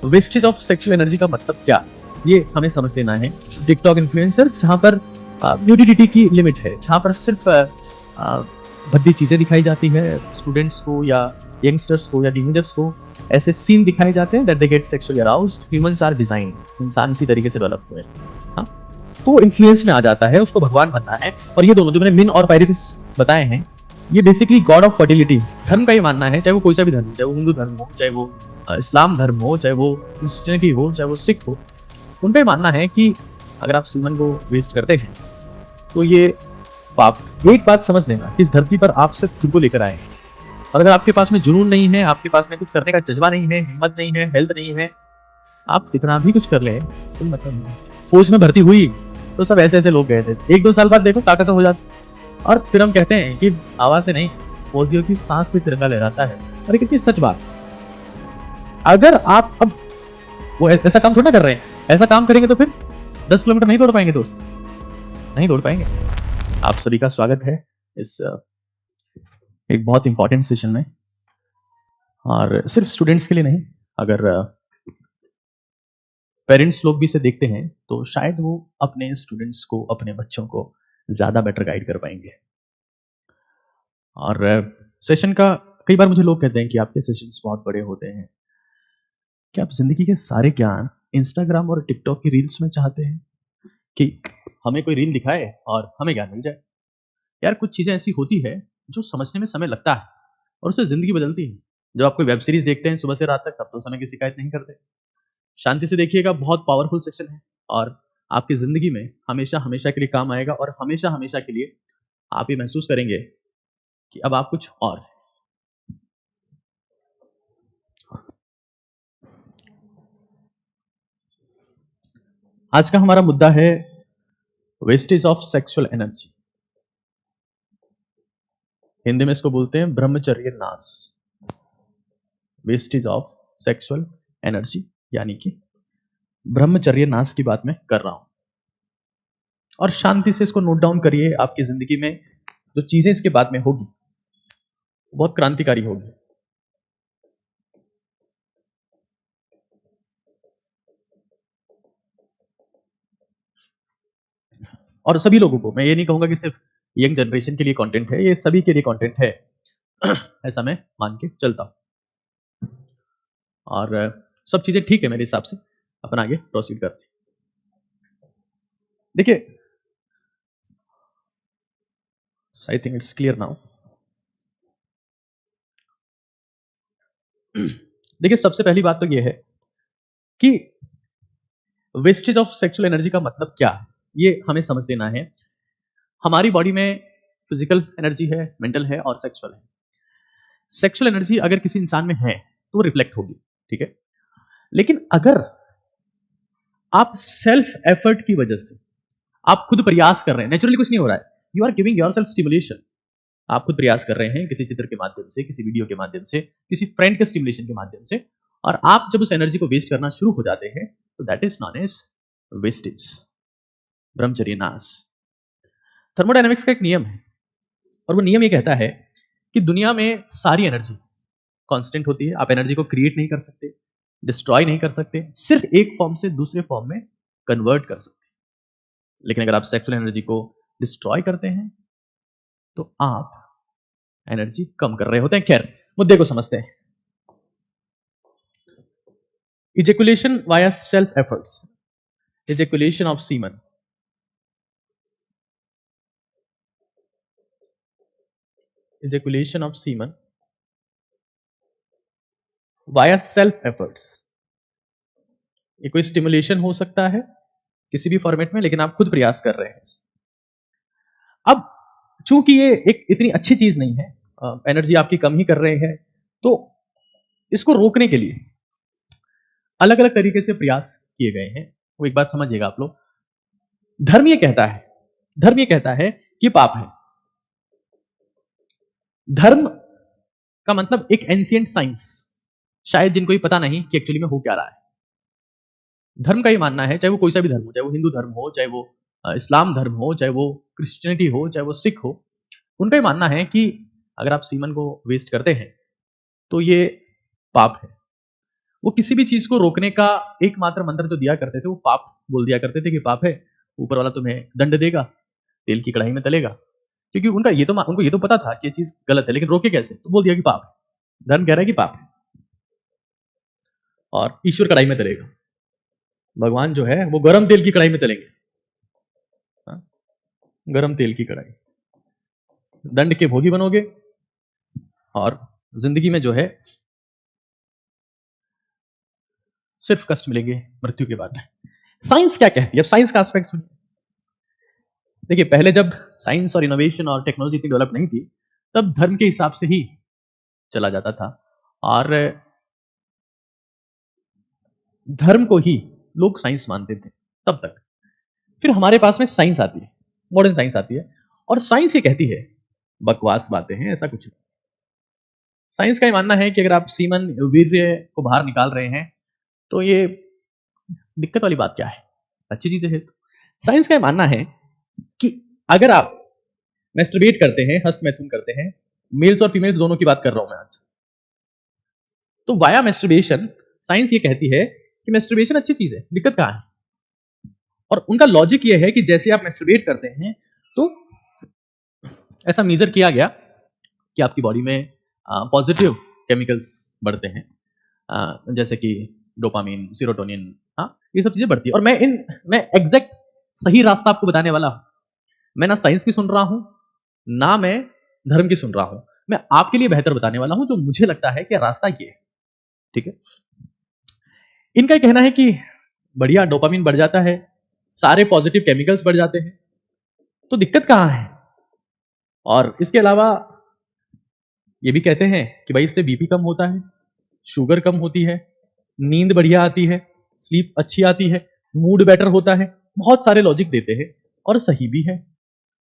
Wastage of sexual energy का मतलब क्या, ये हमें समझ लेना है। टिकटॉक इन्फ्लुएंसर्स जहाँ पर न्यूडिटी की लिमिट है, जहाँ पर सिर्फ भद्दी चीजें दिखाई जाती है स्टूडेंट्स को या यंगस्टर्स को या टीनेजर्स को, ऐसे सीन दिखाए जाते हैं that they get sexually aroused. Humans are design, इंसान इसी तरीके से डेवलप हुए हैं। हाँ, तो इन्फ्लुएंस में आ जाता है, उसको भगवान बनना है। और ये दोनों जो मैंने मिन और पायरेटिस बताए हैं, ये बेसिकली गॉड ऑफ फर्टिलिटी। धर्म का ये मानना है, चाहे वो कोई सा भी धर्म हो, चाहे वो हिंदू धर्म हो, चाहे वो इस्लाम धर्म हो, चाहे वो क्रिश्चियनिटी हो, चाहे वो सिख हो, उनका ये मानना है कि अगर आप सीमन को वेस्ट करते हैं तो ये पाप। एक बात समझ लेना, इस धरती पर आप सिर्फ खुद को लेकर आए हैं, और अगर आपके पास में जुनून नहीं है, आपके पास में कुछ करने का जज्बा नहीं है, हिम्मत नहीं है, हेल्थ नहीं है, आप कितना भी कुछ कर ले कोई मतलब नहीं। फौज में भर्ती हुई तो सब ऐसे ऐसे लोग गए थे, 1-2 साल बाद देखो ताकत हो जाती। और फिर हम कहते हैं कि आवाज से नहीं, फौजियों की सांस से तिरंगा लहराता है। अरे कितनी सच बात। अगर आप अब वो ऐसा काम थोड़ा कर रहे हैं, ऐसा काम करेंगे तो फिर 10 किलोमीटर नहीं दौड़ पाएंगे दोस्त, नहीं दौड़ पाएंगे। आप सभी का स्वागत है इस एक बहुत इंपॉर्टेंट सेशन में, और सिर्फ स्टूडेंट्स के लिए नहीं, अगर पेरेंट्स लोग भी इसे देखते हैं तो शायद वो अपने स्टूडेंट्स को, अपने बच्चों को ज्यादा बेटर गाइड कर पाएंगे। और सेशन का कई बार मुझे लोग कहते हैं कि आपके सेशंस बहुत बड़े होते हैं, क्या आप जिंदगी के सारे ज्ञान इंस्टाग्राम और टिकटॉक की रील्स में चाहते हैं कि हमें कोई रील दिखाए और हमें ज्ञान मिल जाए? यार कुछ चीजें ऐसी होती है जो समझने में समय लगता है और उससे जिंदगी बदलती है। जब आप कोई वेब सीरीज देखते हैं सुबह से रात तक, तब तो समय की शिकायत नहीं करते। शांति से देखिएगा, बहुत पावरफुल सेशन है और आपकी जिंदगी में हमेशा हमेशा के लिए काम आएगा, और हमेशा हमेशा के लिए आप ये महसूस करेंगे कि अब आप कुछ और। आज का हमारा मुद्दा है wastage of sexual energy. Hindi में इसको बोलते हैं ब्रह्मचर्य नाश। वेस्टेज ऑफ सेक्सुअल एनर्जी यानी कि ब्रह्मचर्य नाश की बात मैं कर रहा हूं। और शांति से इसको नोट डाउन करिए, आपकी जिंदगी में जो चीजें इसके बाद में होगी बहुत क्रांतिकारी होगी। और सभी लोगों को, मैं ये नहीं कहूंगा कि सिर्फ यंग जनरेशन के लिए कंटेंट है, ये सभी के लिए कंटेंट है ऐसा मैं मान के चलता हूं। और सब चीजें ठीक है मेरे हिसाब से, अपन आगे प्रोसीड करते हैं। देखिए, I think it's clear now. देखिए, सबसे पहली बात तो यह है कि वेस्टेज ऑफ सेक्सुअल एनर्जी का मतलब क्या है, ये हमें समझ लेना है। हमारी बॉडी में फिजिकल एनर्जी है, मेंटल है और सेक्सुअल है। सेक्सुअल एनर्जी अगर किसी इंसान में है तो वो रिफ्लेक्ट होगी, ठीक है। लेकिन अगर आप सेल्फ एफर्ट की वजह से, आप खुद प्रयास कर रहे हैं, नेचुरली कुछ नहीं हो रहा है, you are giving yourself stimulation, आप खुद प्रयास कर रहे हैं किसी चित्र के माध्यम से, किसी वीडियो के माध्यम से, किसी फ्रेंड के स्टिमुलेशन के माध्यम से, और आप जब उस एनर्जी को वेस्ट करना शुरू हो जाते हैं तो that is known as wastage, ब्रह्मचर्य नाश। थर्मोडायनेमिक्स का एक नियम है, और वो नियम ये कहता है कि दुनिया में सारी एनर्जी कांस्टेंट होती है। आप एनर्जी को क्रिएट नहीं कर सकते, डिस्ट्रॉय नहीं कर सकते, सिर्फ एक फॉर्म से दूसरे फॉर्म में कन्वर्ट कर सकते हैं। लेकिन अगर आप सेक्सुअल एनर्जी को डिस्ट्रॉय करते हैं तो आप एनर्जी कम कर रहे होते हैं। खैर, मुद्दे को समझते हैं। Ejaculation via self efforts, ejaculation of semen, ejaculation of semen via self efforts, ये कोई स्टिमुलेशन हो सकता है किसी भी फॉर्मेट में, लेकिन आप खुद प्रयास कर रहे हैं। अब चूंकि ये एक इतनी अच्छी चीज नहीं है, एनर्जी आपकी कम ही कर रहे हैं, तो इसको रोकने के लिए अलग अलग तरीके से प्रयास किए गए हैं। वो एक बात समझिएगा आप लोग। धर्म ये कहता है, धर्म ये कहता है कि पाप है। धर्म का मतलब एक एंशिएंट साइंस, शायद जिनको ये पता नहीं कि एक्चुअली में हो क्या रहा है। धर्म का ये मानना है, चाहे वो कोई सा भी धर्म हो, चाहे वो हिंदू धर्म हो, चाहे वो इस्लाम धर्म हो, चाहे वो क्रिश्चियनिटी हो, चाहे वो सिख हो, उनका ये मानना है कि अगर आप सीमन को वेस्ट करते हैं तो ये पाप है। वो किसी भी चीज को रोकने का एकमात्र मंत्र तो दिया करते थे, वो पाप बोल दिया करते थे कि पाप है, ऊपर वाला तुम्हें दंड देगा, तेल की कढ़ाई में तलेगा। क्योंकि उनको ये तो पता था कि ये चीज गलत है, लेकिन रोके कैसे? तो बोल दिया कि पाप है, धर्म कह रहा है कि पाप है और ईश्वर कढ़ाई में तलेगा। भगवान जो है वो गरम तेल की कढ़ाई में तलेंगे, हाँ? गरम तेल की कढ़ाई, दंड के भोगी बनोगे और जिंदगी में जो है सिर्फ कष्ट मिलेंगे मृत्यु के बाद। साइंस क्या कहती है? अब साइंस का एस्पेक्ट सुनिए। देखिए, पहले जब साइंस और इनोवेशन और टेक्नोलॉजी इतनी डेवलप नहीं थी, तब धर्म के हिसाब से ही चला जाता था और धर्म को ही लोग साइंस मानते थे तब तक। फिर हमारे पास में साइंस आती है, मॉडर्न साइंस आती है, और साइंस ये कहती है बकवास बातें हैं, ऐसा कुछ नहीं। साइंस का ये मानना है कि अगर आप सीमन वीर्य को बाहर निकाल रहे हैं तो ये दिक्कत वाली बात क्या है, अच्छी चीज है। साइंस का ये मानना है कि अगर आप मैस्टरबेट करते हैं, हस्त मैथुन करते हैं, मेल्स और फीमेल्स दोनों की बात कर रहा हूं मैं आज, तो वाया मैस्टरबेशन साइंस ये कहती है कि मैस्टरबेशन अच्छी चीज है, दिक्कत कहां है? और उनका लॉजिक ये है कि जैसे आप मैस्टरबेट करते हैं तो ऐसा मेजर किया गया कि आपकी बॉडी में पॉजिटिव केमिकल्स बढ़ते हैं, जैसे कि डोपामिन, सीरोटोनिन, हाँ, ये सब चीजें बढ़ती है। और मैं एग्जैक्ट सही रास्ता आपको बताने वाला हूं। मैं ना साइंस की सुन रहा हूं, ना मैं धर्म की सुन रहा हूं, मैं आपके लिए बेहतर बताने वाला हूं जो मुझे लगता है कि रास्ता ये है, ठीक है। इनका कहना है कि बढ़िया डोपामिन बढ़ जाता है, सारे पॉजिटिव केमिकल्स बढ़ जाते हैं, तो दिक्कत कहां है? और इसके अलावा ये भी कहते हैं कि भाई इससे बीपी कम होता है, शुगर कम होती है, नींद बढ़िया आती है, स्लीप अच्छी आती है, मूड बेटर होता है। बहुत सारे लॉजिक देते हैं और सही भी है।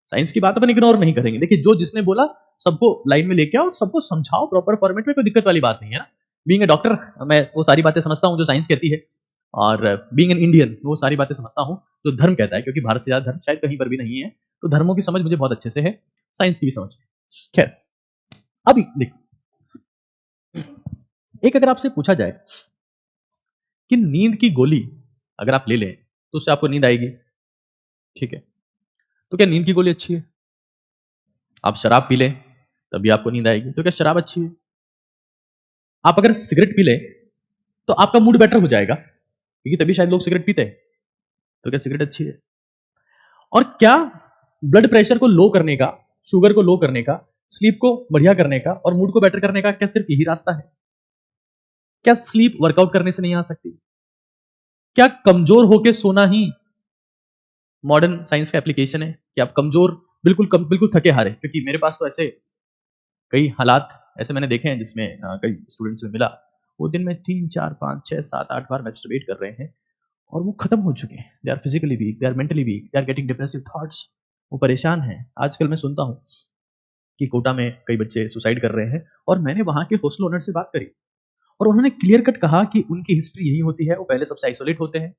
साइंस की बात अपन इग्नोर नहीं करेंगे। देखिए, जो जिसने बोला सबको लाइन में लेके आओ और सबको समझाओ प्रॉपर फॉर्मेट में, कोई दिक्कत वाली बात नहीं है ना। बीइंग ए डॉक्टर मैं वो सारी बातें समझता हूं जो साइंस कहती है, और बीइंग एन इंडियन वो सारी बातें समझता हूं जो धर्म कहता है, क्योंकि भारत से ज्यादा धर्म शायद कहीं पर भी नहीं है। तो धर्मों की समझ मुझे बहुत अच्छे से है, साइंस की भी समझ है। खैर, अभी देखो, एक अगर आपसे पूछा जाए कि नींद की गोली अगर आप ले लें तो उससे आपको नींद आएगी, ठीक है, तो क्या नींद की गोली अच्छी है? आप शराब पी लें तब भी आपको नींद आएगी, तो क्या शराब अच्छी है? आप अगर सिगरेट पी लें तो आपका मूड बेटर हो जाएगा, क्योंकि तभी शायद लोग सिगरेट पीते हैं, तो क्या सिगरेट अच्छी है? और क्या ब्लड प्रेशर को लो करने का, शुगर को लो करने का, स्लीप को बढ़िया करने का और मूड को बेटर करने का क्या सिर्फ यही रास्ता है? क्या स्लीप वर्कआउट करने से नहीं आ सकती? क्या कमजोर होके सोना ही मॉडर्न साइंस का एप्लीकेशन है कि आप कमजोर, बिल्कुल थके हारे? क्योंकि मेरे पास तो ऐसे कई हालात ऐसे मैंने देखे हैं जिसमें कई स्टूडेंट्स में मिला, वो दिन में 3 4 5 6 7 8 बार मैस्टरबेट कर रहे हैं और वो खत्म हो चुके हैं। They are physically weak, they are mentally weak, they are getting depressive thoughts. वो परेशान हैं। आजकल मैं सुनता हूँ कि कोटा में कई बच्चे सुसाइड कर रहे हैं, और मैंने वहां के हॉस्टल ओनर से बात करी और उन्होंने क्लियर कट कहा कि उनकी हिस्ट्री यही होती है। वो पहले सबसे आइसोलेट होते हैं,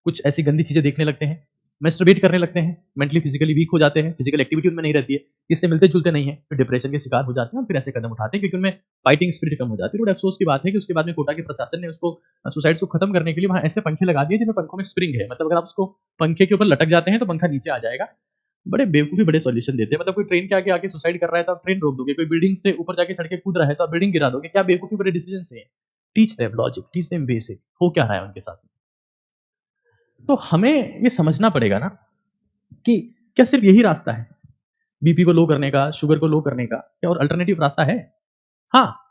कुछ ऐसी गंदी चीजें देखने लगते हैं, मैस्टरबेट करने लगते हैं, मेंटली फिजिकली वीक हो जाते हैं, फिजिकल एक्टिविटी उनमें नहीं रहती है, इससे मिलते जुलते नहीं है, फिर डिप्रेशन के शिकार हो जाते हैं और फिर ऐसे कदम उठाते हैं क्योंकि उनमें फाइटिंग स्पिरिट कम हो जाती है। बड़े अफसोस की बात है कि उसके बाद में कोटा के प्रशासन ने उसको सुसाइड्स को खत्म करने के लिए वहां ऐसे पंखे लगा दिए जिनमें पंखों में स्प्रिंग है, मतलब अगर आप उसको पंखे के ऊपर लटक जाते हैं तो पंखा नीचे आ जाएगा। बड़े बेवकूफी बड़े सॉल्यूशन देते हैं। मतलब कोई ट्रेन के आगे आके सुसाइड कर रहा है तो आप ट्रेन रोक दोगे, कोई बिल्डिंग से ऊपर जाके चढ़ के कूद रहा है तो आप बिल्डिंग गिरा दोगे। क्या बेवकूफी बड़े डिसीजन है। Teach them logic, teach them basic, हो क्या रहा है उनके साथ। तो हमें ये समझना पड़ेगा ना कि क्या सिर्फ यही रास्ता है बीपी को लो करने का, शुगर को लो करने का? क्या और अल्टरनेटिव रास्ता है? हाँ,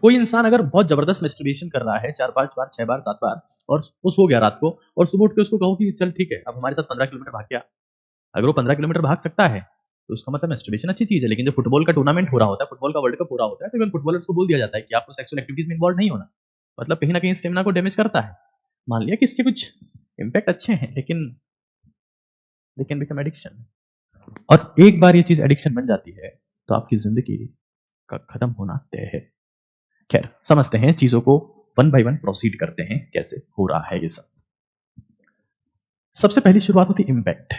कोई इंसान अगर बहुत जबरदस्त मैस्टरबेशन कर रहा है 4-5 बार, 6 बार, 7 बार और वो सो गया रात को, और सुबह उठ के उसको कहो कि चल ठीक है अब हमारे साथ 15 किलोमीटर भाग गया, अगर वो 15 किलोमीटर भाग सकता है तो उसका मतलब मैस्टरबेशन अच्छी चीज है। लेकिन जब फुटबॉल का टूर्नामेंट हो रहा होता है, फुटबॉल का वर्ल्ड कप हो रहा होता है, तो इवन फुटबॉलर्स को बोल दिया जाता है कि आपको सेक्सुअल एक्टिविटीज में इन्वॉल्व नहीं होना, मतलब कहीं ना कहीं स्टेमिना को डैमेज करता है। मान लिया कि इसके कुछ इम्पैक्ट अच्छे हैं, लेकिन दे कैन बिकम एडिक्शन, और एक बार ये चीज एडिक्शन बन जाती है तो आपकी जिंदगी का खत्म होना तय है। खैर, समझते हैं चीजों को, वन बाय वन प्रोसीड करते हैं कैसे हो रहा है ये सब। सबसे पहली शुरुआत होती इम्पैक्ट।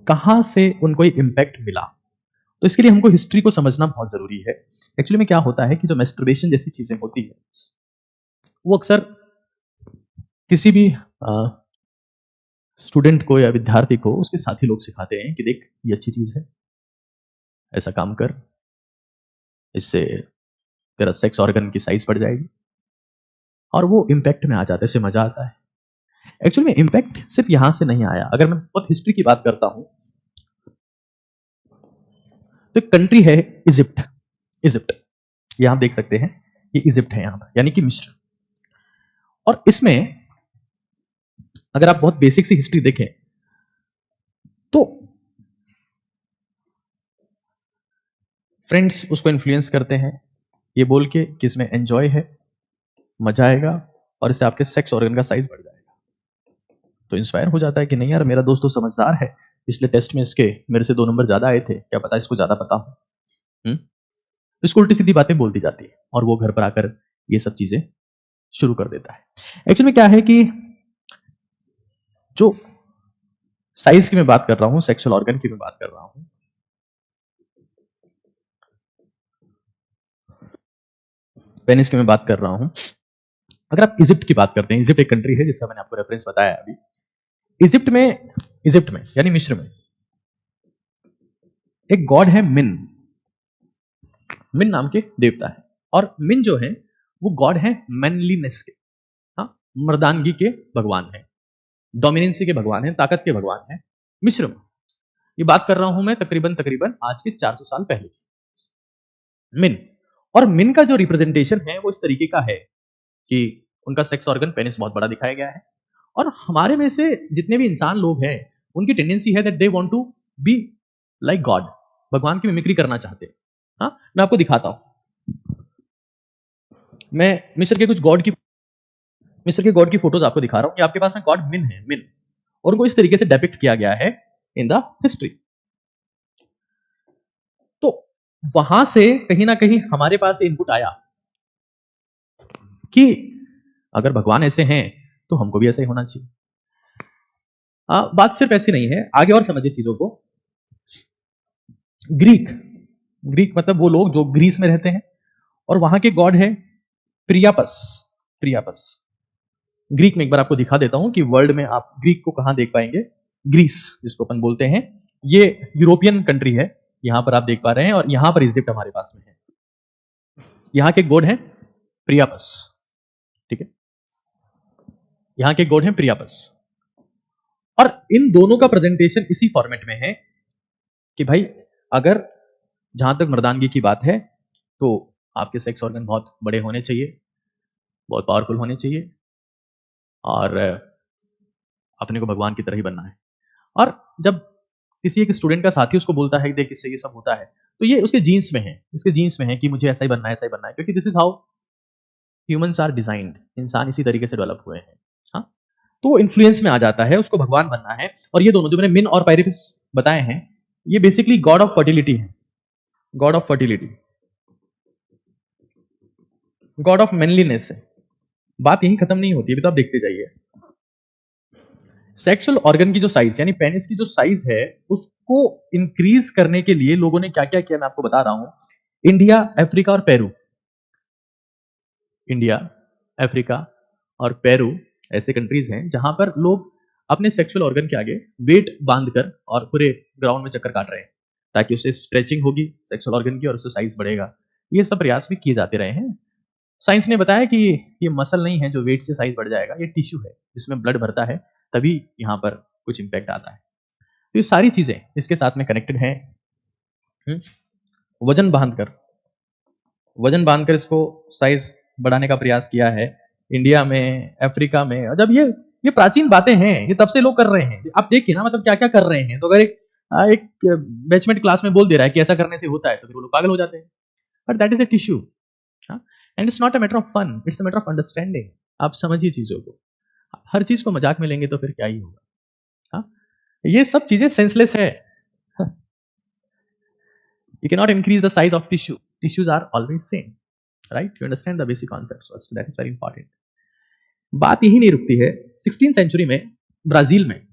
कहां से उनको ये इम्पैक्ट मिला? तो इसके लिए हमको हिस्ट्री को समझना बहुत जरूरी है। एक्चुअली में क्या होता है कि जो मैस्टरबेशन जैसी चीजें होती है वो अक्सर किसी भी स्टूडेंट को या विद्यार्थी को उसके साथी लोग सिखाते हैं कि देख ये अच्छी चीज है, ऐसा काम कर, इससे तेरा सेक्स ऑर्गन की साइज बढ़ जाएगी, और वो इम्पैक्ट में आ जाता है, इससे मजा आता है। एक्चुअली में इम्पैक्ट सिर्फ यहां से नहीं आया। अगर मैं बहुत हिस्ट्री की बात करता हूं तो एक कंट्री है इजिप्ट। इजिप्ट ये आप देख सकते हैं, ये इजिप्ट है यहां पर, यानी कि मिस्र। और इसमें अगर आप बहुत बेसिक सी हिस्ट्री देखें तो फ्रेंड्स उसको इन्फ्लुएंस करते हैं ये बोल के कि इसमें एंजॉय है, मजा आएगा और इससे आपके सेक्स ऑर्गन का साइज बढ़ जाएगा। तो इंस्पायर हो जाता है कि नहीं यार, मेरा दोस्त तो समझदार है, पिछले टेस्ट में इसके मेरे से 2 नंबर ज्यादा आए थे, क्या पता इसको ज्यादा पता हो। इसको उल्टी सीधी बातें बोलती जाती है और वो घर पर आकर ये सब चीजें शुरू कर देता है। एक्चुअली में क्या है कि जो साइज की मैं बात कर रहा हूं, सेक्सुअल ऑर्गन की मैं बात कर रहा हूं, पेनिस की मैं बात कर रहा हूं। अगर आप इजिप्ट की बात करते हैं, इजिप्ट एक कंट्री है जिसका मैंने आपको रेफरेंस बताया अभी। इजिप्ट में यानी मिस्र में एक गॉड है मिन। मिन नाम के देवता है, और मिन जो है वो गॉड है मैनलीनेस के, हाँ, मर्दानगी के भगवान है, डोमिनेंसी के भगवान है, ताकत के भगवान है मिस्र में। ये बात कर रहा हूं मैं तकरीबन तकरीबन आज के 400 साल पहले की। मिन, और मिन का जो रिप्रेजेंटेशन है वो इस तरीके का है कि उनका सेक्स ऑर्गन पेनिस बहुत बड़ा दिखाया गया है। और हमारे में से जितने भी इंसान लोग हैं उनकी टेंडेंसी है that they want to be like God, भगवान की मिमिक्री करना चाहते हैं। हाँ, मैं आपको दिखाता हूं। मैं मिस्र के गॉड की फोटोज आपको दिखा रहा हूं। ये आपके पास में गॉड मिन है, मिन, और उनको इस तरीके से डेपिक्ट किया गया है इन द हिस्ट्री। तो वहां से कहीं ना कहीं हमारे पास इनपुट आया कि अगर भगवान ऐसे हैं तो हमको भी ऐसा ही होना चाहिए। बात सिर्फ ऐसी नहीं है, आगे और समझिए चीजों को। ग्रीक ग्रीक मतलब वो लोग जो ग्रीस में रहते हैं, और वहां के गॉड है प्रियापस। प्रियापस ग्रीक में एक बार आपको दिखा देता हूं कि वर्ल्ड में आप ग्रीक को कहां देख पाएंगे। ग्रीस जिसको अपन बोलते हैं, ये यूरोपियन कंट्री है, यहां पर आप देख पा रहे हैं, और यहां पर इजिप्ट हमारे पास में है। यहां के गॉड है प्रियापस, ठीक है, यहां के गॉड है प्रियापस। और इन दोनों का प्रेजेंटेशन इसी फॉर्मेट में है कि भाई अगर जहां तक मर्दानगी की बात है तो आपके सेक्स ऑर्गन बहुत बड़े होने चाहिए, बहुत पावरफुल होने चाहिए, और अपने को भगवान की तरह ही बनना है। और जब किसी एक स्टूडेंट का साथी उसको बोलता है कि देख इससे ये सब होता है, तो ये उसके जीन्स में है, इसके जीन्स में है कि मुझे ऐसा ही बनना है, ऐसा ही बनना है, क्योंकि this is how humans are designed. इंसान इसी तरीके से डेवलप हुए हैं। हाँ, तो वो इन्फ्लुएंस में आ जाता है, उसको भगवान बनना है। और ये दोनों जो मैंने मिन और पायरेपिस बताए हैं, ये बेसिकली गॉड ऑफ फर्टिलिटी है, God of fertility, God of manliness है। बात यही खत्म नहीं होती, अभी तो आप देखते जाइए। सेक्सुअल ऑर्गन की जो साइज यानी पेनिस की जो साइज है उसको इंक्रीज करने के लिए लोगों ने क्या क्या किया मैं आपको बता रहा हूं। इंडिया, अफ्रीका और पेरू, इंडिया, अफ्रीका और पेरू ऐसे कंट्रीज हैं जहां पर लोग अपने सेक्सुअल ऑर्गन के आगे वेट बांधकर और पूरे ग्राउंड में चक्कर काट रहे हैं, ताकि उससे स्ट्रेचिंग होगी सेक्सुअल ऑर्गन की और उससे साइज बढ़ेगा। ये सब प्रयास भी किए जाते रहे हैं। साइंस ने बताया कि ये मसल नहीं है जो वेट से साइज बढ़ जाएगा, ये टिश्यू है जिसमें ब्लड भरता है, तभी यहाँ पर कुछ इंपैक्ट आता है। तो ये सारी चीजें इसके साथ में कनेक्टेड हैं। वजन बांधकर इसको साइज बढ़ाने का प्रयास किया है इंडिया में, अफ्रीका में। जब ये प्राचीन बातें हैं, ये तब से लोग कर रहे हैं। आप देखिए ना, मतलब क्या क्या कर रहे हैं। तो अगर एक बैचमेंट क्लास में बोल दे रहा है कि ऐसा करने से होता है, तो फिर वो लोग पागल हो जाते हैं। But that is a tissue, and it's not a matter of fun, it's a matter of understanding. आप समझिए चीजों को। हर चीज को मजाक में लेंगे तो फिर क्या ही होगा। हाँ, ये सब चीजें सेंसलेस है। You cannot increase the size of tissue. Tissues are always same, right? You understand the basic concepts first. That is very important. बात यही नहीं रुकती है। 16th सेंचुरी में ब्राजील में,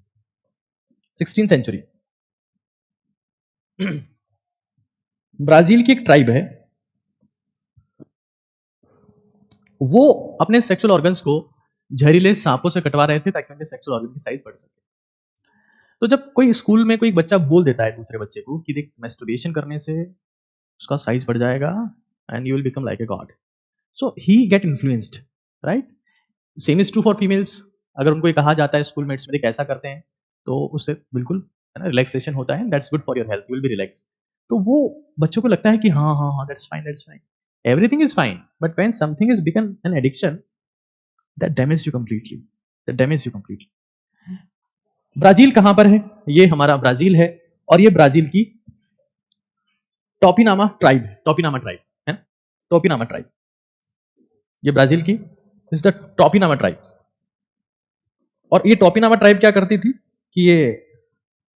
16th सेंचुरी ब्राजील की एक ट्राइब है, वो अपने सेक्सुअल ऑर्गन्स को जहरीले सांपों से कटवा रहे थे ताकि उनके सेक्सुअल ऑर्गन की साइज बढ़ सके। तो जब कोई स्कूल में कोई बच्चा बोल देता है दूसरे बच्चे को कि देख मैस्टरबेशन करने से उसका साइज बढ़ जाएगा and you will become like a god, so he get influenced, right? Same is true for females. अगर उनको ये कहा जाता है स्कूल मेट्स में देख ऐसा करते हैं तो उससे बिल्कुल है ना रिलैक्सेशन होता है, that's good for your health, you will be relax. तो वो बच्चों को लगता है कि हाँ हाँ हाँ that's fine, everything is fine, but when something is become an addiction that damage you completely, Brazil कहां पर है? ये हमारा ब्राजील है, और ये ब्राजील की टोपिनामा ट्राइब है, है ना? टोपिनामा ट्राइब, ये ब्राजील की इज द टोपिनामा ट्राइब। और ये टोपिनामा ट्राइब क्या करती थी कि ये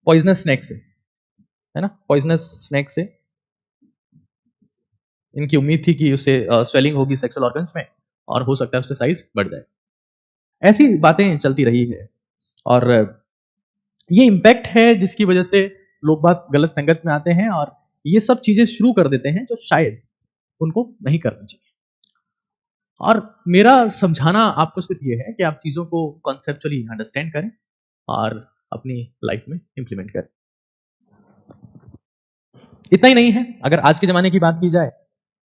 पॉइजनस स्नेक से, है ना, पॉइजनस स्नेक से इनकी उम्मीद थी कि उससे स्वेलिंग होगी सेक्सुअल ऑर्गन्स में और हो सकता है उससे साइज बढ़ जाए। ऐसी बातें चलती रही है, और ये इम्पैक्ट है जिसकी वजह से लोग बात गलत संगत में आते हैं और ये सब चीजें शुरू कर देते हैं जो शायद उनको नहीं करना चाहिए। और मेरा समझाना आपको सिर्फ ये है कि आप चीजों को कॉन्सेप्चुअली अंडरस्टैंड करें और अपनी लाइफ में इंप्लीमेंट करें। इतना ही नहीं है, अगर आज के जमाने की बात की जाए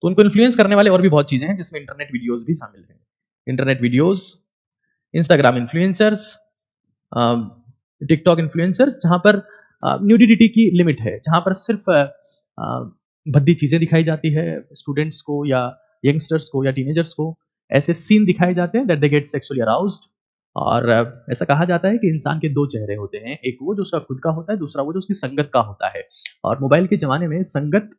तो उनको इन्फ्लुएंस करने वाले और भी बहुत चीजें हैं जिसमें इंटरनेट वीडियोस भी शामिल हैं। Internet videos, Instagram influencers, TikTok influencers, जहां पर न्यूडिटी की लिमिट है, जहां पर सिर्फ भद्दी चीजें दिखाई जाती है स्टूडेंट्स को या यंगस्टर्स को या टीनेजर्स को, ऐसे सीन दिखाए जाते हैं that they get sexually aroused. और ऐसा कहा जाता है कि इंसान के दो चेहरे होते हैं, एक वो जो उसका खुद का होता है, दूसरा वो जो उसकी संगत का होता है। और मोबाइल के जमाने में संगत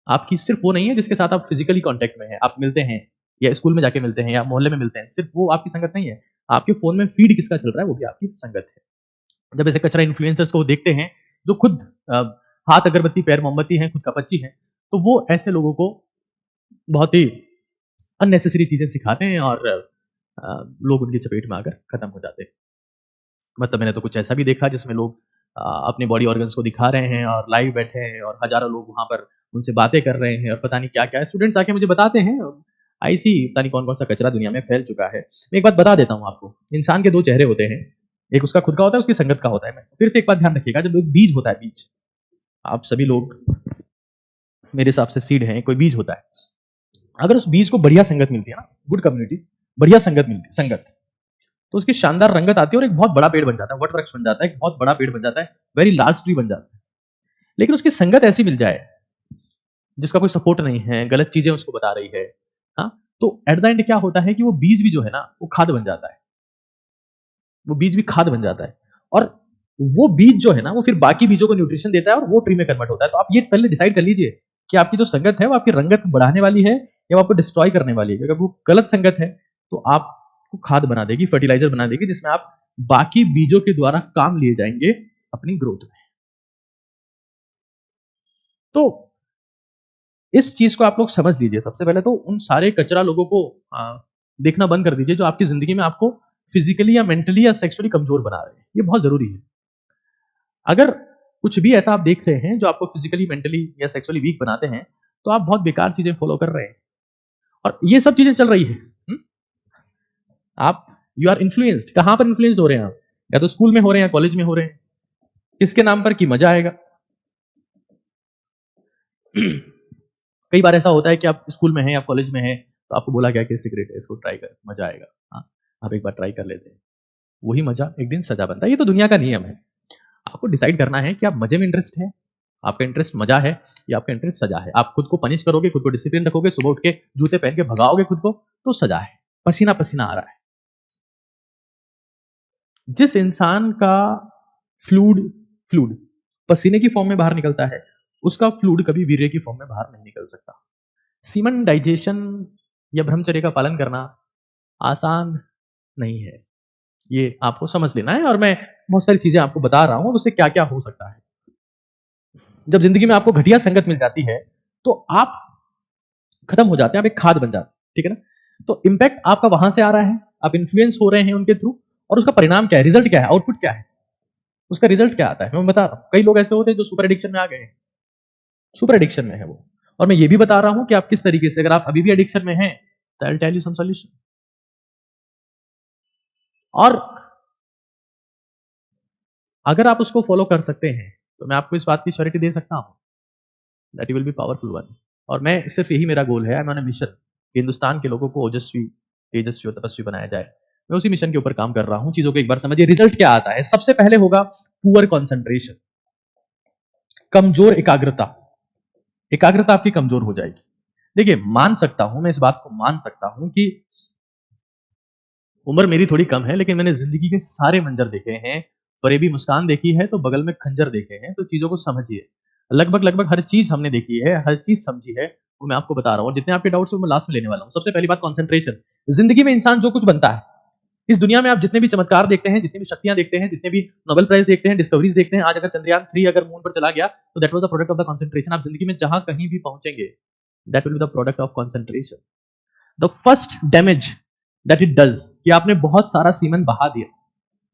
आपकी सिर्फ वो नहीं है जिसके साथ आप फिजिकली कांटेक्ट में हैं, आप मिलते हैं या स्कूल में जाके मिलते हैं या मोहल्ले में मिलते हैं, सिर्फ वो आपकी संगत नहीं है, आपके फोन में फीड किसका चल रहा है वो भी आपकी संगत है। जब ऐसे कचरा इन्फ्लुएंसर्स को देखते हैं जो खुद हाथ अगरबत्ती पैर मोमबत्ती हैं, खुद कपच्ची हैं, तो वो ऐसे लोगों को बहुत ही अननेसेसरी चीजें सिखाते हैं और लोग उनकी चपेट में आकर खत्म हो जाते हैं। मतलब मैंने तो कुछ ऐसा भी देखा जिसमें लोग अपने बॉडी ऑर्गन्स को दिखा रहे हैं और लाइव बैठे हैं और हजारों लोग वहां पर उनसे बातें कर रहे हैं और पता नहीं क्या क्या है। स्टूडेंट्स आके मुझे बताते हैं ऐसी पता नहीं कौन कौन सा कचरा दुनिया में फैल चुका है। मैं एक बात बता देता हूँ आपको, इंसान के दो चेहरे होते हैं, एक उसका खुद का होता है, उसकी संगत का होता है। मैं फिर से एक बात ध्यान रखिएगा, जब एक बीज होता है, बीज, आप सभी लोग मेरे हिसाब से सीड हैं, कोई बीज होता है, अगर उस बीज को बढ़िया संगत मिलती है ना, गुड कम्युनिटी, बढ़िया संगत मिलती है, संगत, तो उसकी शानदार रंगत आती है और एक बहुत बड़ा पेड़ बन जाता है, वट वृक्ष बन जाता है, एक बहुत बड़ा पेड़ बन जाता है, वेरी लार्ज ट्री बन जाता है। लेकिन उसकी संगत ऐसी मिल जाए जिसका कोई सपोर्ट नहीं है, गलत चीजें उसको बता रही है, हाँ, तो एट द एंड क्या होता है कि वो बीज भी जो है ना वो खाद बन जाता है, वो बीज भी खाद बन जाता है। और वो बीज जो है ना वो फिर बाकी बीजों को न्यूट्रिशन देता है और वो ट्री में कन्वर्ट होता है। तो आप ये पहले डिसाइड कर लीजिए कि आपकी जो संगत है वो आपकी रंगत बढ़ाने वाली है या वो आपको डिस्ट्रॉय करने वाली है। अगर वो गलत संगत है तो आपको खाद बना देगी, फर्टिलाइजर बना देगी, जिसमें आप बाकी बीजों के द्वारा काम लिए जाएंगे अपनी ग्रोथ में। तो इस चीज को आप लोग समझ लीजिए। सबसे पहले तो उन सारे कचरा लोगों को देखना बंद कर दीजिए जो आपकी जिंदगी में आपको फिजिकली या मेंटली या सेक्सुअली कमजोर बना रहे हैं। ये बहुत जरूरी है। अगर कुछ भी ऐसा आप देख रहे हैं जो आपको फिजिकली, मेंटली या सेक्सुअली वीक बनाते हैं, तो आप बहुत बेकार चीजें फॉलो कर रहे हैं और ये सब चीजें चल रही है। आप यू आर इन्फ्लुएंस्ड। कहां पर इन्फ्लुएंस्ड हो रहे हैं आप? या तो स्कूल में हो रहे हैं या कॉलेज में हो रहे हैं। किसके नाम पर? कि मजा आएगा। कई बार ऐसा होता है कि आप स्कूल में हैं या कॉलेज में हैं तो आपको बोला गया कि सिगरेट है, इसको ट्राई कर, मजा आएगा। हाँ, आप एक बार ट्राई कर लेते हैं, वही मजा एक दिन सजा बनता है। ये तो दुनिया का नियम है। आपको डिसाइड करना है कि आप मजे में इंटरेस्ट है, आपका इंटरेस्ट मजा है या आपका इंटरेस्ट सजा है। आप खुद को पनिश करोगे, खुद को डिसिप्लिन रखोगे, सुबह उठ के जूते पहन के भगाओगे खुद को, तो सजा है। पसीना पसीना आ रहा है। जिस इंसान का फ्लूड फ्लूड पसीने की फॉर्म में बाहर निकलता है, उसका फ्लूड कभी वीर्य की फॉर्म में बाहर नहीं निकल सकता। सीमन डाइजेशन या ब्रह्मचर्य का पालन करना आसान नहीं है, ये आपको समझ लेना है। और मैं बहुत सारी चीजें आपको बता रहा हूं उससे क्या क्या हो सकता है। जब जिंदगी में आपको घटिया संगत मिल जाती है तो आप खत्म हो जाते हैं, आप एक खाद बन जाते हैं, ठीक है ना। तो इंपैक्ट आपका वहां से आ रहा है, आप इन्फ्लुएंस हो रहे हैं उनके थ्रू, और उसका परिणाम क्या है, रिजल्ट क्या है, आउटपुट क्या है, उसका रिजल्ट क्या आता है, मैं बता रहा हूं। कई लोग ऐसे होते हैं जो सुपर एडिक्शन में आ गए हैं, सुपर एडिक्शन में है वो। और मैं ये भी बता रहा हूं कि आप किस तरीके से, अगर आप अभी भी एडिक्शन में हैं, तो I will tell you some solution. और अगर आप उसको फॉलो कर सकते हैं, तो मैं आपको इस बात की श्योरिटी दे सकता हूं that you will B powerful one. और मैं सिर्फ यही मेरा गोल है, I am on a mission, Hindustan के लोगों को ओजस्वी, तेजस्वी और तपस्वी बनाया जाए। मैं उसी मिशन के ऊपर काम कर रहा हूं। चीजों को एक बार समझिए, रिजल्ट क्या आता है। सबसे पहले होगा पुअर कंसंट्रेशन, कमजोर एकाग्रता। एकाग्रता आपकी कमजोर हो जाएगी। देखिए, मान सकता हूं, मैं इस बात को मान सकता हूं कि उम्र मेरी थोड़ी कम है, लेकिन मैंने जिंदगी के सारे मंजर देखे हैं। फरेबी मुस्कान देखी है तो बगल में खंजर देखे हैं। तो चीजों को समझिए, लगभग लगभग हर चीज हमने देखी है, हर चीज समझी है, वो मैं आपको बता रहा हूं। और जितने आपके डाउट्स हैं वो मैं लास्ट में लेने वाला हूं। सबसे पहली बात कंसंट्रेशन। जिंदगी में इंसान जो कुछ बनता है, इस दुनिया में आप जितने भी चमत्कार देखते हैं, जितनी भी शक्तियां देखते हैं, जितने भी नोबेल प्राइज देखते हैं, डिस्कवरीज देखते हैं, आज अगर चंद्रयान 3 अगर मून पर चला गया, तो that was the product of the concentration. आप जिंदगी में जहां कहीं भी पहुंचेंगे, that will be the product of concentration. The first damage that it does, कि आपने बहुत सारा सीमन बहा दिया,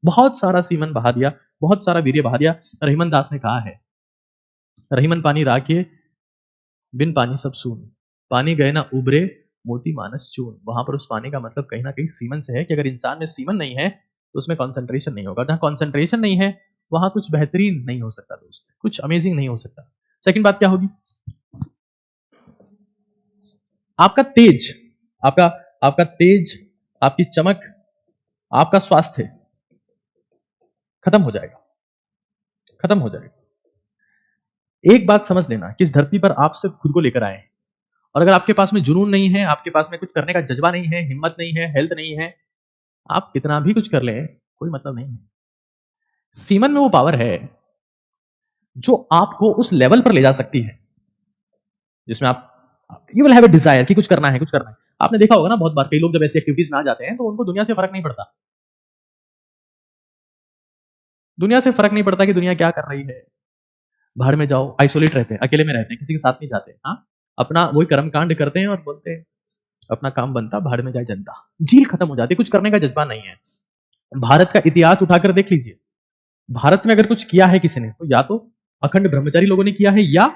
बहुत सारा सीमन बहा दिया, बहुत सारा वीर्य बहा दिया। रहीमन दास ने कहा है, रहीमन पानी राखे बिन पानी सब सून, पानी गए ना उबरे मोती मानस चून। वहां पर उस पानी का मतलब कहीं ना कहीं सीमन से है, कि अगर इंसान में सीमन नहीं है तो उसमें कंसंट्रेशन नहीं होगा। जहां कंसंट्रेशन नहीं है वहां कुछ बेहतरीन नहीं हो सकता दोस्त, कुछ अमेजिंग नहीं हो सकता। सेकंड बात क्या होगी, आपका तेज, आपका आपका तेज, आपकी चमक, आपका स्वास्थ्य खत्म हो जाएगा, खत्म हो जाएगा। एक बात समझ लेना कि इस धरती पर आप सिर्फ खुद को लेकर आए हैं। और अगर आपके पास में जुनून नहीं है, आपके पास में कुछ करने का जज्बा नहीं है, हिम्मत नहीं है, हेल्थ नहीं है, आप कितना भी कुछ कर लें, कोई मतलब नहीं है। सीमन में वो पावर है जो आपको उस लेवल पर ले जा सकती है जिसमें आप you will have a desire कि कुछ करना है, कुछ करना है। आपने देखा होगा ना, बहुत बार कई लोग जब ऐसी एक्टिविटीज में आ जाते हैं तो उनको दुनिया से फर्क नहीं पड़ता। दुनिया से फर्क नहीं पड़ता कि दुनिया क्या कर रही है। बाहर में जाओ, आइसोलेट रहते हैं, अकेले में रहते हैं, किसी के साथ नहीं जाते। हाँ, अपना वही कर्म कांड करते हैं और बोलते हैं अपना काम बनता, बाहर में जाए जनता। झील खत्म हो जाती, कुछ करने का जज्बा नहीं है। भारत का इतिहास उठाकर देख लीजिए, भारत में अगर कुछ किया है किसी ने, तो या तो अखंड ब्रह्मचारी लोगों ने किया है, या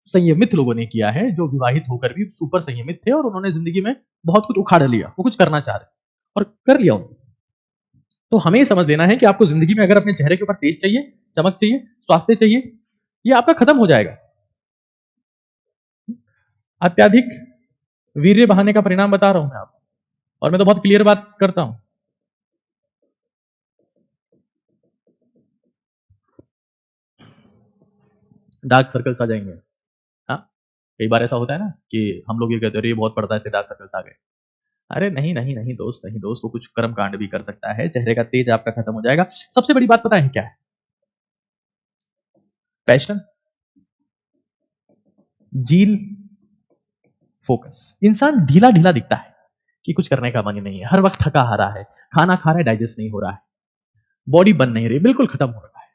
संयमित लोगों ने किया है, जो विवाहित होकर भी सुपर संयमित थे और उन्होंने जिंदगी में बहुत कुछ उखाड़ लिया, वो कुछ करना चाह रहे और कर लिया उन्होंने। तो हमें ये समझ लेना है कि आपको जिंदगी में अगर अपने चेहरे के ऊपर तेज चाहिए, चमक चाहिए, स्वास्थ्य चाहिए, ये आपका खत्म हो जाएगा। अत्याधिक वीर्य बहाने का परिणाम बता रहा हूं मैं आपको, और मैं तो बहुत क्लियर बात करता हूं। डार्क सर्कल्स आ जाएंगे। हाँ, कई बार ऐसा होता है ना कि हम लोग ये कहते हैं ये बहुत पड़ता है, इससे डार्क सर्कल्स आ गए। अरे नहीं नहीं नहीं दोस्त, नहीं दोस्त, वो कुछ कर्म कांड भी कर सकता है, चेहरे का तेज आपका खत्म हो जाएगा। सबसे बड़ी बात पता है क्या है, पैशन, जील, फोकस। इंसान ढीला ढीला दिखता है कि कुछ करने का मन ही नहीं है, हर वक्त थका हारा है, खाना खा रहा है डाइजेस्ट नहीं हो रहा है, बॉडी बन नहीं रही, बिल्कुल खत्म हो रहा है।